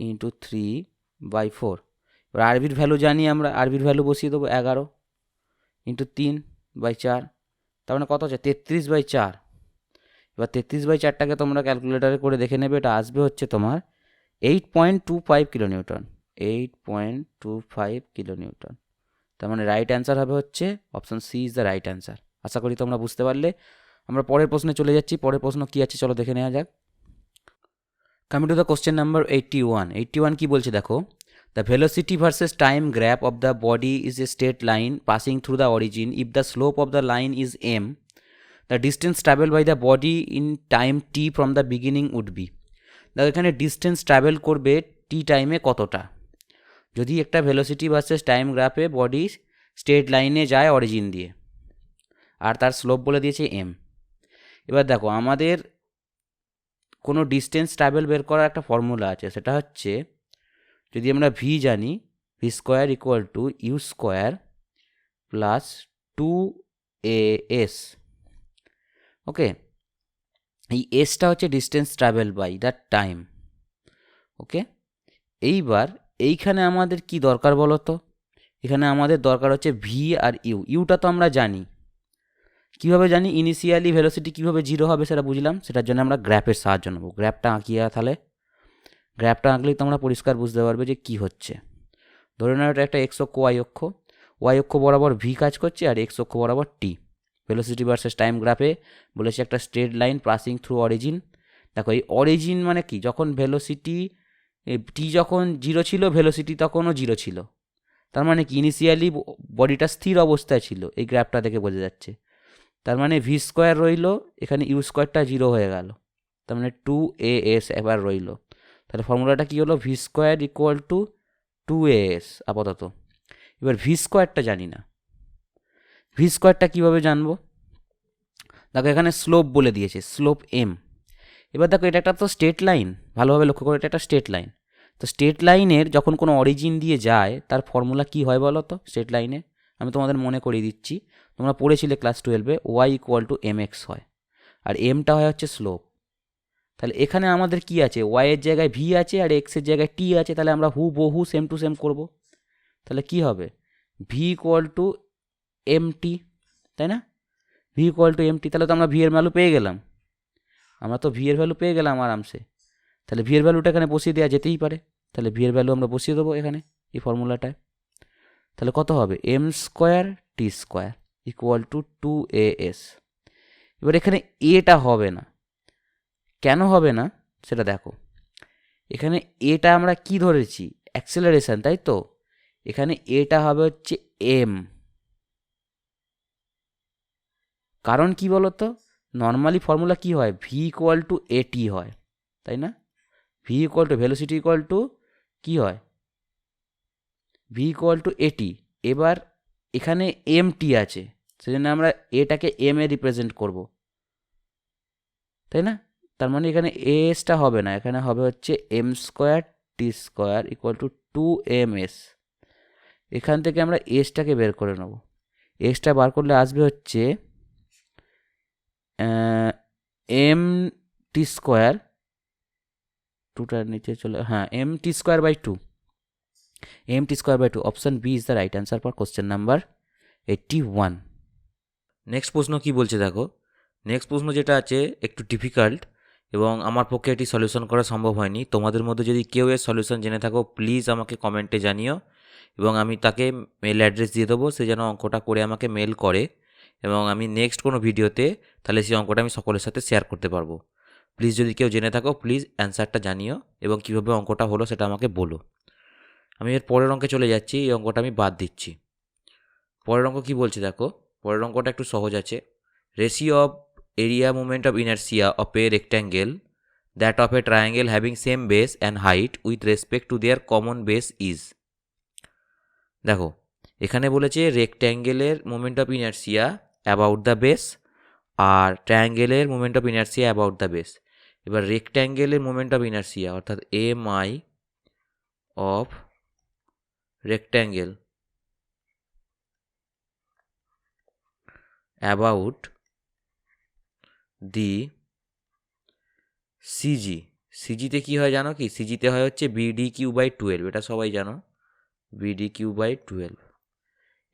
B: ইন্টু 3/4। এবার আরবির ভ্যালু জানি আমরা, আরবির ভ্যালু বসিয়ে দেবো 11 ইন্টু 3/4, তার মানে কত হচ্ছে 33/4। এবার 33/4টাকে তোমরা ক্যালকুলেটারে করে দেখে নেবে, এটা আসবে হচ্ছে তোমার 8.25 কিলোনিউটন, 8.25 কিলোনিউটন। তার মানে রাইট অ্যান্সার হবে হচ্ছে option C is the right answer. আশা করি তোমরা বুঝতে পারলে। আমরা পরের প্রশ্নে চলে যাচ্ছি। পরের প্রশ্ন কী আছে চলো দেখে নেওয়া যাক। Coming to the question number 81 কি বলছে দেখো, the velocity versus time graph of the body is a straight line passing through the origin. If the slope of the line is M, the distance travel by the body in time T from the beginning would be. দেখো এখানে distance travel করবে টি টাইমে কতটা, যদি একটা velocity versus time গ্রাফে body straight লাইনে যায় অরিজিন দিয়ে, আর তার স্লোপ বলে দিয়েছে এম। এবার দেখো আমাদের কোনো ডিস্টেন্স ট্রাভেল বের করার একটা ফর্মুলা আছে, সেটা হচ্ছে যদি আমরা ভি জানি, V square equal to U square plus 2as। Okay, এই এসটা হচ্ছে distance travel by the time. Okay, এইবার এইখানে আমাদের কি দরকার বলো তো, এখানে আমাদের দরকার হচ্ছে ভি আর ইউটা তো আমরা জানি। কীভাবে জানি, ইনিশিয়ালি ভেলোসিটি কীভাবে 0 হবে সেটা বুঝলাম, সেটার জন্য আমরা গ্র্যাফের সাহায্য নেব। গ্র্যাফটা আঁকিয়া, তাহলে গ্র্যাফটা আঁকলেই তোমরা পরিষ্কার বুঝতে পারবে যে কি হচ্ছে। ধরে নাও এটা একটা এক্স অক্ষ, ওয়াই অক্ষ বরাবর ভি কাজ করছে আর এক্স অক্ষ বরাবর টি। ভেলোসিটি ভার্সেস টাইম গ্রাফে বলেছে একটা straight line passing through origin. দেখো এই অরিজিন মানে কি, যখন ভেলোসিটি টি যখন 0 ছিল, ভেলোসিটি তখনও 0 ছিল। তার মানে কি, ইনিশিয়ালি বডিটা স্থির অবস্থায় ছিল, এই গ্রাফটা দেখে বোঝা যাচ্ছে। তার মানে ভি স্কোয়ার রইল, এখানে ইউ স্কোয়ারটা 0 হয়ে গেল, তার মানে 2as এবার রইল। তাহলে ফর্মুলাটা কী হলো, V square equal to 2as আপাতত। এবার ভি স্কোয়ারটা জানি না, ভি স্কোয়ারটা কীভাবে জানবো, দেখো এখানে স্লোপ বলে দিয়েছে, স্লোপ এম। এবার দেখো এটা একটা তো স্ট্রেট লাইন, ভালোভাবে লক্ষ্য করে, এটা একটা স্ট্রেট লাইন। তো স্ট্রেট লাইনের যখন কোনো অরিজিন দিয়ে যায় তার ফর্মুলা কী হয় বলো তো স্ট্রেট লাইনে, আমি তোমাদের মনে করিয়ে দিচ্ছি, তোমরা পড়েছিলে ক্লাস 12-এ, Y equal to M X হয়, আর এমটা হয় হচ্ছে স্লোপ। তাহলে এখানে আমাদের কি আছে, ওয়াইয়ের জায়গায় ভি আছে আর এক্সের জায়গায় টি আছে, তাহলে আমরা হুবহু সেম টু সেম করবো। তাহলে কি হবে, V equal to M T, তাই না? V equal to M T, তাহলে তো আমরা ভি এর ভ্যালু পেয়ে গেলাম, আরামসে। তাহলে ভি এর ভ্যালুটা এখানে বসিয়ে দেওয়া যেতেই পারে, তাহলে ভি এর ভ্যালু আমরা বসিয়ে দেবো এখানে এই ফর্মুলাটায়। তাহলে কত হবে, M square T square equal to 2as। এবার এখানে এটা হবে না, কেন হবে না সেটা দেখো, এখানে এটা আমরা কি ধরেছি, অ্যাক্সেলারেশন, তাই তো? এখানে এটা হবে হচ্ছে এম, কারণ কি বলতো, নর্মালি ফর্মুলা কি হয়, ভি ইকুয়াল টু এটি হয়, তাই না? V equal to velocity equal to কী হয়, ভি ইকুয়াল টু এটি। এবার এখানে এম টি আছে, সেজন্য আমরা এটাকে এম এ রিপ্রেজেন্ট করব, তাই না? তার মানে এখানে এসটা হবে না, এখানে হবে হচ্ছে M square T square equal to 2ms। এখান থেকে আমরা এসটাকে বের করে নেব, এসটা বার করলে আসবে হচ্ছে এম টি স্কোয়ার, টুটার নিচে চলে, হ্যাঁ, M T square by 2, M T square by 2। Option B is the right answer for question number 81। Next প্রশ্ন কি বলছে দেখো, নেক্সট প্রশ্ন যেটা আছে একটু ডিফিকাল্ট এবং আমার পক্ষে এটি সলিউশন করা সম্ভব হয়নি। তোমাদের মধ্যে যদি কেউ এর সলিউশন জেনে থাকো প্লিজ আমাকে কমেন্টে জানিও, এবং আমি তাকে মেল অ্যাড্রেস দিয়ে দেবো, সে যেন অঙ্কটা করে আমাকে মেল করে, এবং আমি নেক্সট কোনো ভিডিওতে তাহলে সেই অঙ্কটা আমি সকলের সাথে শেয়ার করতে পারবো। প্লিজ যদি কেউ জেনে থাকো প্লিজ অ্যান্সারটা জানিও এবং কীভাবে অঙ্কটা হলো সেটা আমাকে বলো। আমি এর পরের অঙ্কে চলে যাচ্ছি, এই অঙ্কটা আমি বাদ দিচ্ছি। পরের অঙ্ক কী বলছে দেখো, পরের অঙ্কটা একটু সহজ আছে। Ratio of area moment of inertia of a rectangle that of a triangle having same base and height with respect to their common base is. দেখো এখানে বলেছে রেক্ট্যাঙ্গেলের moment of inertia about the base আর ট্রায়াঙ্গেলের moment of inertia about the base. এবার রেক্ট্যাঙ্গেলের moment of inertia অর্থাৎ M I of rectangle about the CG. সিজিতে কী হয় জানো কি? সিজিতে হয় হচ্ছে বিডি কিউ বাই 12, এটা সবাই জানো, বিডি কিউ বাই 12।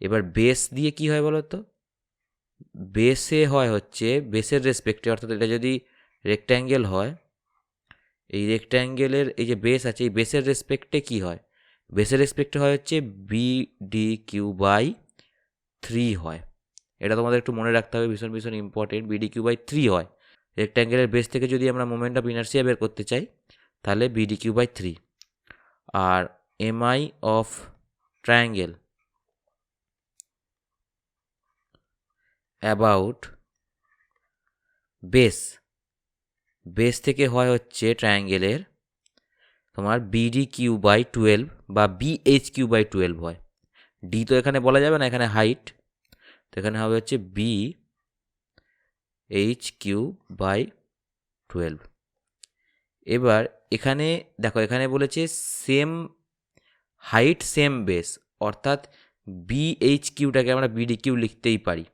B: এবার বেস দিয়ে কি হয় বলো তো? বেসে হয় হচ্ছে বেসের রেসপেক্টে, অর্থাৎ এটা যদি রেক্ট্যাঙ্গেল হয়, এই রেক্ট্যাঙ্গেলের এই যে বেস আছে এই বেসের রেসপেক্টে কি হয়? বেসের রেসপেক্টে হয় হচ্ছে বিডি কিউ বাই 3 হয়। এটা তোমাদের একটু মনে রাখতে হবে, ভীষণ ভীষণ ইম্পর্টেন্ট। বিডি কিউ বাই 3 হয়। রেক্ট্যাঙ্গেলের বেস থেকে যদি আমরা মোমেন্ট অফ ইনার্সিয়া বের করতে চাই তাহলে বিডি কিউ বাই 3। আর MI of triangle about base, base থেকে হয় হচ্ছে ট্রায়াঙ্গেলের তোমার বিডি কিউ বাই 12 বা বিএইচ কিউ বাই 12 হয়। ডি তো এখানে বলা যাবে না, এখানে হাইট, তো এখানে হবে হচ্ছে বি এইচ কিউ বাই 12। এবার এখানে দেখো এখানে বলেছে সেম হাইট সেম বেস, অর্থাৎ বিএইচ কিউটাকে আমরা বিডি কিউ লিখতেই পারি,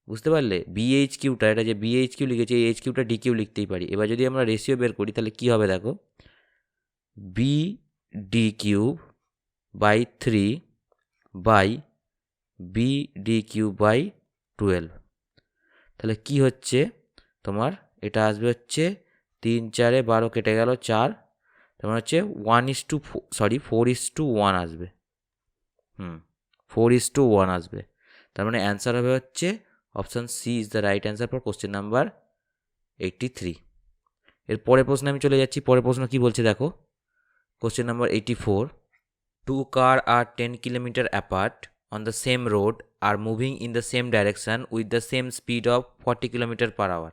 B: বুঝতে পারলে? বিএইচ কিউটা, এটা যে বিএইচ কিউ লিখেছে এই এইচ কিউটা ডি কিউ লিখতেই পারি। এবার যদি আমরা রেশিও বের করি তাহলে কি হবে দেখো, B D cube by 3 by B D cube by 12। তাহলে কি হচ্ছে তোমার, এটা আসবে হচ্ছে 3 4 12 কেটে গেল 4, তোমার হচ্ছে 4:1 আসবে। 4:1 আসবে। তার মানে অ্যান্সার হবে হচ্ছে option C is the right answer for question number 83। এর পরের প্রশ্নে আমি চলে যাচ্ছি। পরের প্রশ্ন কি বলছে দেখো, question number 84। 2 cars are 10 kilometers apart on the same road are moving in the same direction with the same speed of 40 kilometers per hour.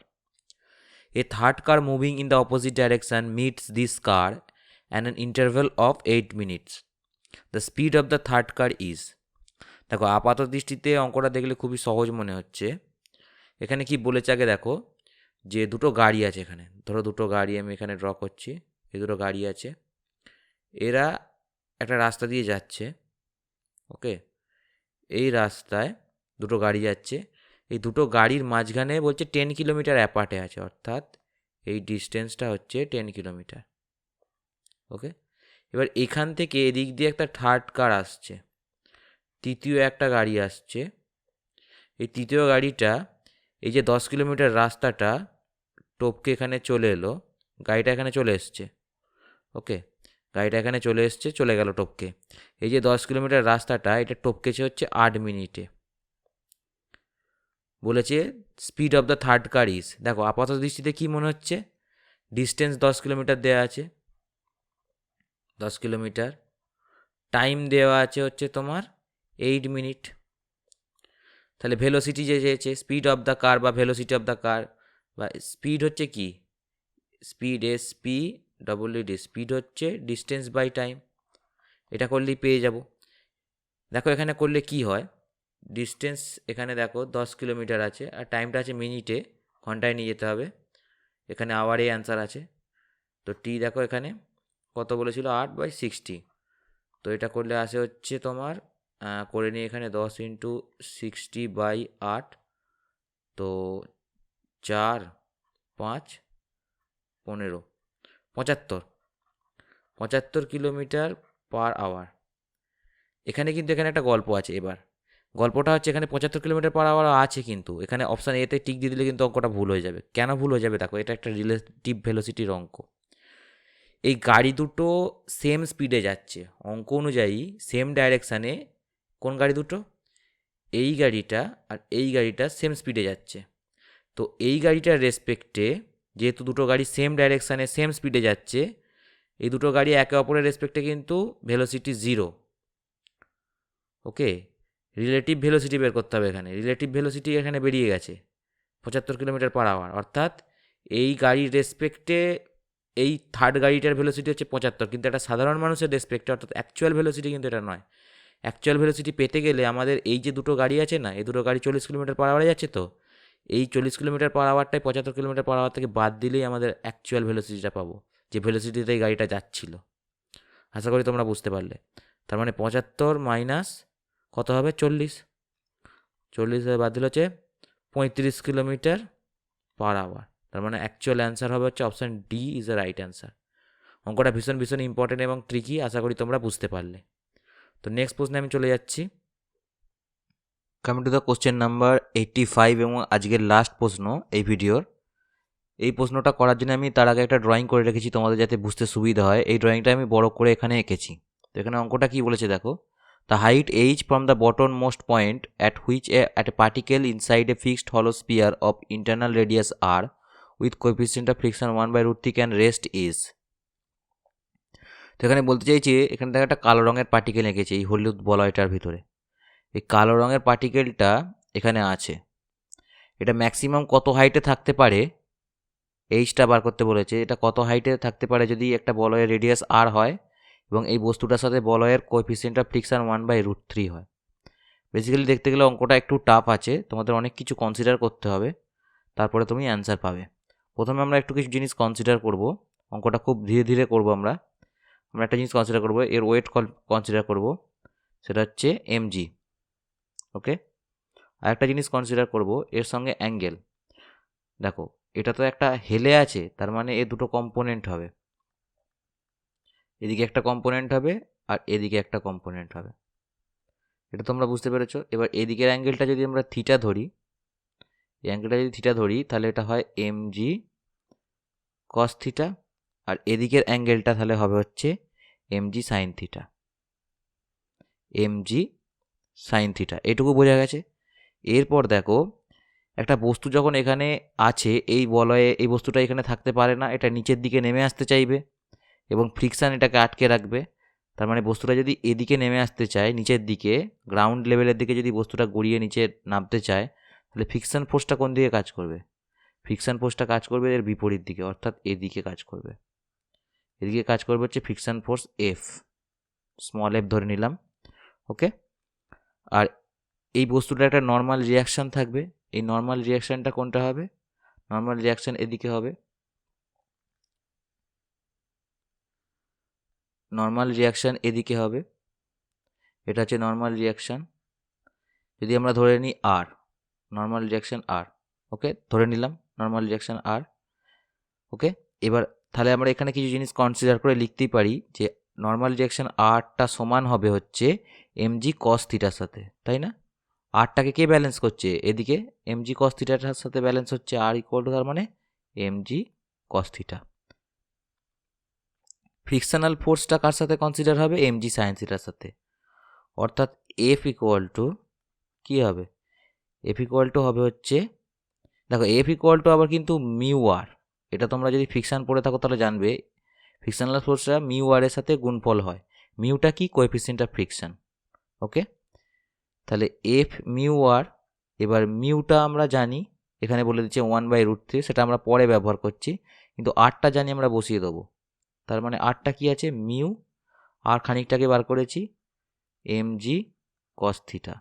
B: A third car moving in the opposite direction meets this car at an interval of 8 minutes. The speed of the third car is। দেখো আপাত দৃষ্টিতে অঙ্কটা দেখলে খুবই সহজ মনে হচ্ছে। এখানে কি বলেছে আগে দেখো, যে দুটো গাড়ি আছে এখানে, ধরো দুটো গাড়ি আমি এখানে ড্র করছি, এই দুটো গাড়ি আছে, এরা একটা রাস্তা দিয়ে যাচ্ছে, ওকে? এই রাস্তায় দুটো গাড়ি যাচ্ছে, এই দুটো গাড়ির মাঝখানে বলছে 10 কিলোমিটার অ্যাপার্টে আছে, অর্থাৎ এই ডিস্টেন্সটা হচ্ছে 10 কিলোমিটার, ওকে? এবার এখান থেকে এদিক দিয়ে একটা থার্ড কার আসছে, তৃতীয় একটা গাড়ি আসছে। এই তৃতীয় গাড়িটা এই যে 10 কিলোমিটার রাস্তাটা টপকে এখানে চলে এলো, গাড়িটা এখানে চলে এসছে, ওকে? গাড়িটা এখানে চলে এসছে, চলে গেল টপকে। এই যে 10 কিলোমিটার রাস্তাটা এটা টপকেছে হচ্ছে 8 মিনিটে। বলেছে speed of the third car is. দেখো আপাত দৃষ্টিতে কী মনে হচ্ছে, ডিস্টেন্স 10 কিলোমিটার দেওয়া আছে, 10 কিলোমিটার, টাইম দেওয়া আছে হচ্ছে তোমার 8 মিনিট। তাহলে ভেলোসিটি যে চেয়েছে, স্পিড অফ দ্য কার বা ভেলোসিটি অফ দ্য কার, বা স্পিড হচ্ছে কি, স্পিড SPEED, স্পিড হচ্ছে ডিস্টেন্স বাই টাইম, এটা করলেই পেয়ে যাব। দেখো এখানে করলে কি হয়, ডিস্টেন্স এখানে দেখো 10 কিলোমিটার আছে আর টাইমটা আছে মিনিটে, ঘন্টায় নিয়ে যেতে হবে, এখানে আওয়ারে অ্যান্সার আছে। তো টি দেখো এখানে কত বলেছিল, 8/60। তো এটা করলে আসে হচ্ছে তোমার, করে নিয়ে এখানে 10 × 60/8, তো 4 5 15 75 কিলোমিটার পার আওয়ার। এখানে কিন্তু এখানে একটা গল্প আছে। এবার গল্পটা হচ্ছে এখানে 75 কিলোমিটার পার আওয়ার আছে, কিন্তু এখানে অপশান এতে টিক দিয়ে দিলে কিন্তু অঙ্কটা ভুল হয়ে যাবে। কেন ভুল হয়ে যাবে দেখো, এটা একটা রিলেটিভ ভেলোসিটির অঙ্ক। এই গাড়ি দুটো সেম স্পিডে যাচ্ছে, অঙ্ক অনুযায়ী সেম ডাইরেকশানে কোন গাড়ি দুটো, এই গাড়িটা আর এই গাড়িটা সেম স্পিডে যাচ্ছে। তো এই গাড়িটার রেসপেক্টে যেহেতু দুটো গাড়ি সেম ডাইরেকশানে সেম স্পিডে যাচ্ছে, এই দুটো গাড়ি একে অপরের রেসপেক্টে কিন্তু ভেলোসিটি 0। ওকে, রিলেটিভ ভেলোসিটি বের করতে হবে এখানে। রিলেটিভ ভেলোসিটি এখানে বেরিয়ে গেছে 75 কিলোমিটার পার আওয়ার, অর্থাৎ এই গাড়ির রেসপেক্টে এই থার্ড গাড়িটার ভেলোসিটি হচ্ছে 75, কিন্তু একটা সাধারণ মানুষের রেসপেক্টে অর্থাৎ অ্যাকচুয়াল ভেলোসিটি কিন্তু এটা নয়। অ্যাকচুয়াল ভেলোসিটি পেতে গেলে আমাদের এই যে দুটো গাড়ি আছে না, এই দুটো গাড়ি 40 কিলোমিটার পার আওয়ারে যাচ্ছে, তো এই 40 কিলোমিটার পার আওয়ারটাই 75 কিলোমিটার পার আওয়ার থেকে বাদ দিলেই আমাদের অ্যাকচুয়াল ভেলোসিটিটা পাবো, যে ভেলোসিটিতে এই গাড়িটা যাচ্ছিল। আশা করি তোমরা বুঝতে পারলে। তার মানে 75 মাইনাস কত হবে, 40, 40 বাদ দিলে হচ্ছে 35 কিলোমিটার পার আওয়ার। তার মানে অ্যাকচুয়াল অ্যান্সার হবে হচ্ছে option D is the right answer. অঙ্কটা ভীষণ ভীষণ ইম্পর্টেন্ট এবং ট্রিকি, আশা করি তোমরা বুঝতে পারলে। তো নেক্সট প্রশ্নে আমি চলে যাচ্ছি। Coming to the question number 85 এবং আজকের লাস্ট প্রশ্ন এই ভিডিওর। এই প্রশ্নটা করার জন্য আমি তার আগে একটা ড্রয়িং করে রেখেছি তোমাদের যাতে বুঝতে সুবিধা হয়। এই ড্রয়িংটা আমি বড় করে এখানে এঁকেছি। তো এখানে অঙ্কটা কী বলেছে দেখো, the height h from the bottom most point at which at a particle inside a fixed hollow sphere of internal radius r with coefficient of friction 1/√3 can rest is. তো এখানে বলতে চাইছি, এখানে দেখো একটা কালো রঙের পার্টিকেল এঁকেছে এই হলুদ বলয়টার ভিতরে। এই কালো রঙের পার্টিকেলটা এখানে আছে, এটা ম্যাক্সিমাম কত হাইটে থাকতে পারে এইচটা বার করতে বলেছে। এটা কত হাইটে থাকতে পারে যদি একটা বলয়ের রেডিয়াস r হয় এবং এই বস্তুটার সাথে বলয়ের কোএফিসিয়েন্ট অফ ফ্রিকশন 1/√3 হয়। বেসিক্যালি দেখতে গেলে অঙ্কটা একটু টাফ আছে, তোমাদের অনেক কিছু কনসিডার করতে হবে, তারপরে তুমি অ্যান্সার পাবে। প্রথমে আমরা একটু কিছু জিনিস কনসিডার করব, অঙ্কটা খুব ধীরে ধীরে করব। আমরা একটা জিনিস কনসিডার করব, এর ওয়েট কনসিডার করব, সেটা হচ্ছে mg। ওকে, আর একটা জিনিস কনসিডার করব, এর সঙ্গে অ্যাঙ্গেল। দেখো এটা তো একটা হেলে আছে, তার মানে এ দুটো কম্পোনেন্ট হবে, এদিকে একটা কম্পোনেন্ট হবে আর এদিকে একটা কম্পোনেন্ট হবে। এটা তোমরা বুঝতে পেরেছো। এবার এদিকের অ্যাঙ্গেলটা যদি আমরা থিটা ধরি, এই অ্যাঙ্গেলটা যদি থিটা ধরি তাহলে এটা হয় mg cos থিটা, আর এদিকের অ্যাঙ্গেলটা তাহলে হবে হচ্ছে mg sin theta. mg sin theta, এটুকু বোঝা গেছে। এরপর দেখো একটা বস্তু যখন এখানে আছে, এই বলয়ে এই বস্তুটা এখানে থাকতে পারে না, এটা নিচের দিকে নেমে আসতে চাইবে এবং ফ্রিকশান এটাকে আটকে রাখবে। তার মানে বস্তুটা যদি এদিকে নেমে আসতে চায়, নিচের দিকে গ্রাউন্ড লেভেলের দিকে যদি বস্তুটা গড়িয়ে নিচে নামতে চায়, তাহলে ফ্রিকশান ফোর্সটা কোন দিকে কাজ করবে? ফ্রিকশান ফোর্সটা কাজ করবে এর বিপরীত দিকে, অর্থাৎ এদিকে কাজ করবে। এদিকে কাজ করবে হচ্ছে friction force F, small F ধরে নিলাম। ওকে, আর এই বস্তুটা একটা নর্মাল রিয়াকশান থাকবে। এই নর্মাল রিয়াকশানটা কোনটা হবে? নর্মাল রিয়াকশান এদিকে হবে, নর্মাল রিয়াকশান এদিকে হবে, এটা হচ্ছে নর্মাল রিয়াকশান। যদি আমরা ধরে নিই আর, নর্মাল রিয়াকশান আর, ওকে ধরে নিলাম নর্মাল রিয়াকশান আর। ওকে, এবার তাহলে আমরা এখানে কিছু জিনিস কনসিডার করে লিখতেই পারি যে নর্মাল রিয়াকশান আরটা সমান হবে হচ্ছে এমজি কস থিটার সাথে, তাই না? আরটাকে কে ব্যালেন্স করছে? এদিকে এমজি কস থিটাটার সাথে ব্যালেন্স হচ্ছে আর ইকুয়াল টু, তার মানে এমজি কস থিটা। ফ্রিকশনাল ফোর্সটা কার সাথে কনসিডার হবে? এমজি সাইন থিটার সাথে, অর্থাৎ এফ ইকুয়াল টু কী হবে? এফ ইকুয়াল টু হবে হচ্ছে, দেখো এফ ইকুয়াল টু আবার কিন্তু মিউ আর, এটা তোমরা যদি ফ্রিকশান পড়ে থাকো তাহলে জানবে ফ্রিকশনাল ফোর্সটা মিউ আর এর সাথে গুণফল হয়। মিউটা কি? Coefficient of friction. ওকে, তাহলে এফ মিউ আর, এবার মিউটা আমরা জানি, এখানে বলে দিচ্ছে 1/√3, সেটা আমরা পরে ব্যবহার করছি, কিন্তু আরটা জানি আমরা বসিয়ে দেবো। তার মানে আরটা কি আছে? মিউ, আর খানিকটাকে বার করেছি এমজি কস থিটা।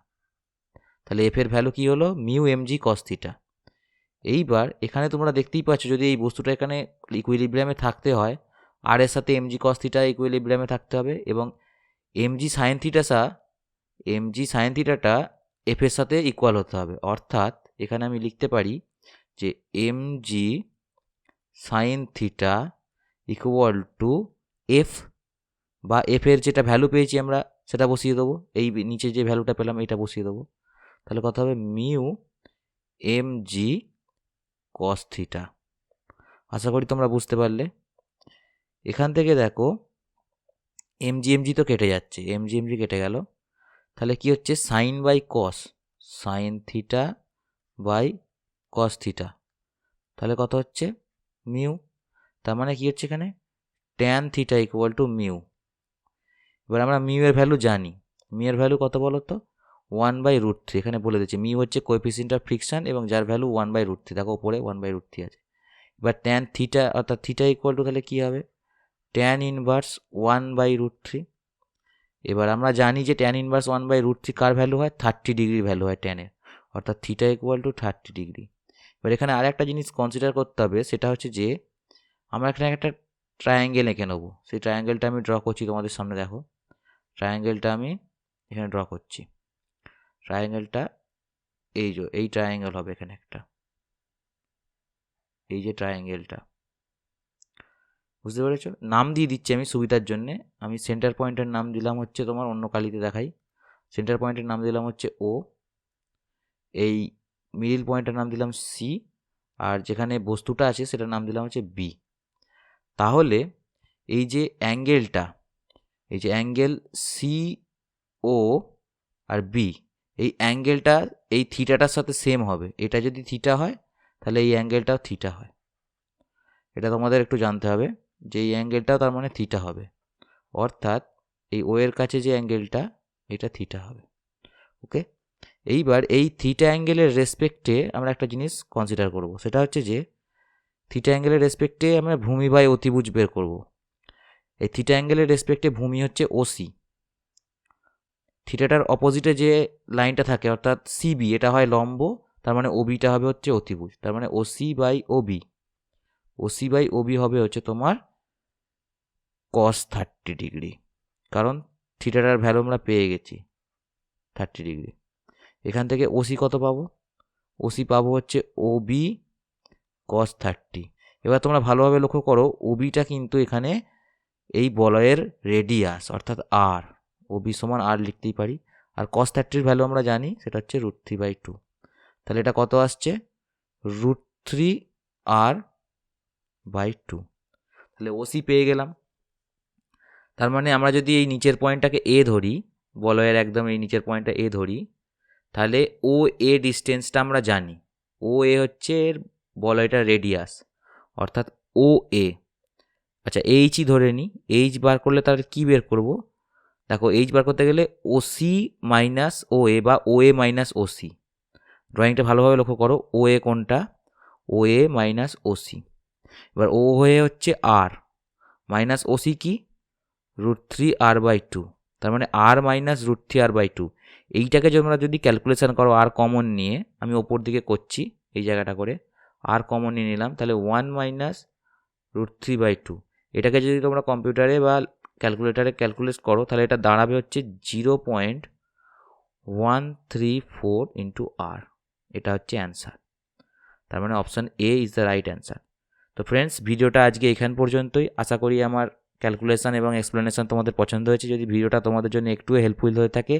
B: তাহলে এফ এর ভ্যালু কি হলো? Mu MG cos theta. এইবার এখানে তোমরা দেখতেই পাচ্ছ, যদি এই বস্তুটা এখানে ইকুইলিব্রিয়ামে থাকতে হয়, আর এর সাথে এমজি কস থিটা ইকুইলিব্রিয়ামে থাকতে হবে, এবং এমজি সাইন থিটাটা এফ এর সাথে ইকুয়াল হতে হবে। অর্থাৎ এখানে আমি লিখতে পারি যে MG sine theta equal two F, বা এফ এর যেটা ভ্যালু পেয়েছি আমরা সেটা বসিয়ে দেবো, এই নিচে যে ভ্যালুটা পেলাম এটা বসিয়ে দেবো। তাহলে কত হবে? Mu MG cos theta. আশা করি তোমরা বুঝতে পারলে। এখান থেকে দেখো এমজি তো কেটে যাচ্ছে, এমজি কেটে গেল, তাহলে কি হচ্ছে? Sine by cos, sine theta by cos theta, তাহলে কত হচ্ছে?
A: মিউ, তার মানে কি হচ্ছে এখানে tan theta equal to mu. এবার আমরা মিউ এর ভ্যালু জানি, মিউ এর ভ্যালু কত বলো তো 1/√3, এখানে বলে দিচ্ছি মিউ হচ্ছে কোএফিসিয়েন্ট অফ ফ্রিকশন এবং যার ভ্যালু 1/√3, দেখো উপরে 1/√3 আছে। এবার ট্যান থিটা অর্থাৎ থিটা ইকুয়াল টু তাহলে কী হবে ট্যান ইনভার্স 1/√3। এবার আমরা জানি যে ট্যান ইনভার্স 1/√3 কার ভ্যালু হয় 30 ডিগ্রি ভ্যালু হয় ট্যানের, অর্থাৎ থিটা ইকুয়াল টু 30 ডিগ্রি। এবার এখানে আরেকটা জিনিস কনসিডার করতে হবে, সেটা হচ্ছে যে আমরা এখানে একটা ট্রায়াঙ্গেল এঁকে নেবো। সেই ট্রায়াঙ্গেলটা আমি ড্র করছি তোমাদের সামনে, দেখো ট্রায়াঙ্গেলটা আমি এখানে ড্র করছি। ট্রায়াঙ্গেলটা এই ট্রায়াঙ্গেল হবে এখানে একটা, এই যে ট্রায়াঙ্গেলটা, বুঝতে পেরেছো? নাম দিয়ে দিচ্ছি আমি সুবিধার জন্যে। আমি সেন্টার পয়েন্টের নাম দিলাম হচ্ছে তোমার অন্য কালিতে দেখাই, সেন্টার পয়েন্টের নাম দিলাম হচ্ছে ও, এই মিডিল পয়েন্টের নাম দিলাম সি, আর যেখানে বস্তুটা আছে সেটার নাম দিলাম হচ্ছে বি। তাহলে এই যে অ্যাঙ্গেলটা, এই যে অ্যাঙ্গেল সি ও আর বি, এই অ্যাঙ্গেলটা এই থিটাটার সাথে সেম হবে। এটা যদি থিটা হয় তাহলে এই অ্যাঙ্গেলটাও থিটা হয়, এটা তোমাদের একটু জানতে হবে যে এই অ্যাঙ্গেলটাও তার মানে থিটা হবে, অর্থাৎ এই ও এর কাছে যে অ্যাঙ্গেলটা এটা থিটা হবে। ওকে, এইবার এই থিটা অ্যাঙ্গেলের রেসপেক্টে আমরা একটা জিনিস কনসিডার করব, সেটা হচ্ছে যে থিটা অ্যাঙ্গেলের রেসপেক্টে আমরা ভূমি বাই অতিভুজ বের করব। এই থিটা অ্যাঙ্গেলের রেসপেক্টে ভূমি হচ্ছে ওসি, থিটাটার অপোজিটে যে লাইনটা থাকে অর্থাৎ সিবি, এটা হয় লম্ব, তার মানে ওবিটা হবে হচ্ছে অতিভুজ, তার মানে OC by OB, OC by OB হবে হচ্ছে তোমার cos 30 ডিগ্রি, কারণ থিটাটার ভ্যালু আমরা পেয়ে গেছি 30 ডিগ্রি। এখান থেকে ওসি কত পাবো, ওসি পাবো হচ্ছে ওবি cos 30। এবার তোমরা ভালোভাবে লক্ষ্য করো ওবিটা কিন্তু এখানে এই বলয়ের রেডিয়াস অর্থাৎ আর, ওবি সমান আর লিখতেই পারি। আর cos 30 ভ্যালু আমরা জানি সেটা হচ্ছে √3/2, তাহলে এটা কত আসছে √3r/2, তাহলে ওসি পেয়ে গেলাম। তার মানে আমরা যদি এই নিচের পয়েন্টটাকে এ ধরি, বলয়ের একদম এই নিচের পয়েন্টটা এ ধরি, তাহলে ও এ ডিস্টেন্সটা আমরা জানি, ও এ হচ্ছে এর বলয়টার রেডিয়াস অর্থাৎ ও এ। আচ্ছা এইচই ধরে নিই, এইচ বার করলে তাহলে কী বের করব, দেখো এইচ বার করতে গেলে ওসি মাইনাস ও এ বা ও এ মাইনাস ওসি, ড্রয়িংটা ভালোভাবে লক্ষ্য করো, ও এ কোনটা ও এ মাইনাস ওসি। এবার ও হয়ে হচ্ছে আর মাইনাস ওসি কি √3r/2, তার মানে আর মাইনাস √3r/2। এইটাকে যদি ক্যালকুলেশন করো আর কমন নিয়ে, আমি ওপর দিকে করছি এই জায়গাটা করে, আর কমন নিয়ে নিলাম, তাহলে 1 মাইনাস √3/2। এটাকে যদি তোমরা কম্পিউটারে বা ক্যালকুলেটারে ক্যালকুলেট করো তাহলে এটা দাঁড়াবে হচ্ছে 0.134 ইন্টু আর, এটা হচ্ছে অ্যান্সার। তার মানে option A is the right answer. তো ফ্রেন্ডস, ভিডিওটা আজকে এখান পর্যন্তই। আশা করি আমার ক্যালকুলেশন এবং এক্সপ্লেনেশন তোমাদের পছন্দ হয়েছে। যদি ভিডিওটা তোমাদের জন্য একটু হেল্পফুল হয়ে থাকে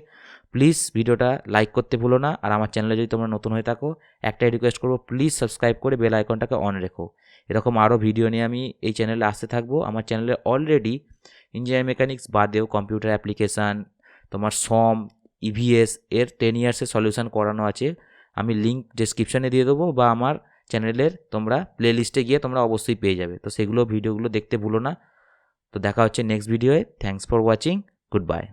A: প্লিজ ভিডিওটা লাইক করতে ভুলো না। আর আমার চ্যানেলে যদি তোমরা নতুন হয়ে থাকো একটাই রিকোয়েস্ট করবো, প্লিজ সাবস্ক্রাইব করে বেল আইকনটাকে অন রেখো। এরকম আরও ভিডিও নিয়ে আমি এই চ্যানেলে আসতে থাকবো। আমার চ্যানেলে অলরেডি ইঞ্জিনিয়ারিং মেকানিক্স বাদেও কম্পিউটার অ্যাপ্লিকেশান, তোমার সম, ইভিএস এর 10 ইয়ার্সের সলিউশন করানো আছে। আমি লিঙ্ক ডেসক্রিপশানে দিয়ে দেবো বা আমার চ্যানেলের তোমরা প্লে লিস্টে গিয়ে তোমরা অবশ্যই পেয়ে যাবে। তো সেগুলো ভিডিওগুলো দেখতে ভুলো না। তো দেখা হচ্ছে নেক্সট ভিডিওয়ে। Thanks for watching, good by.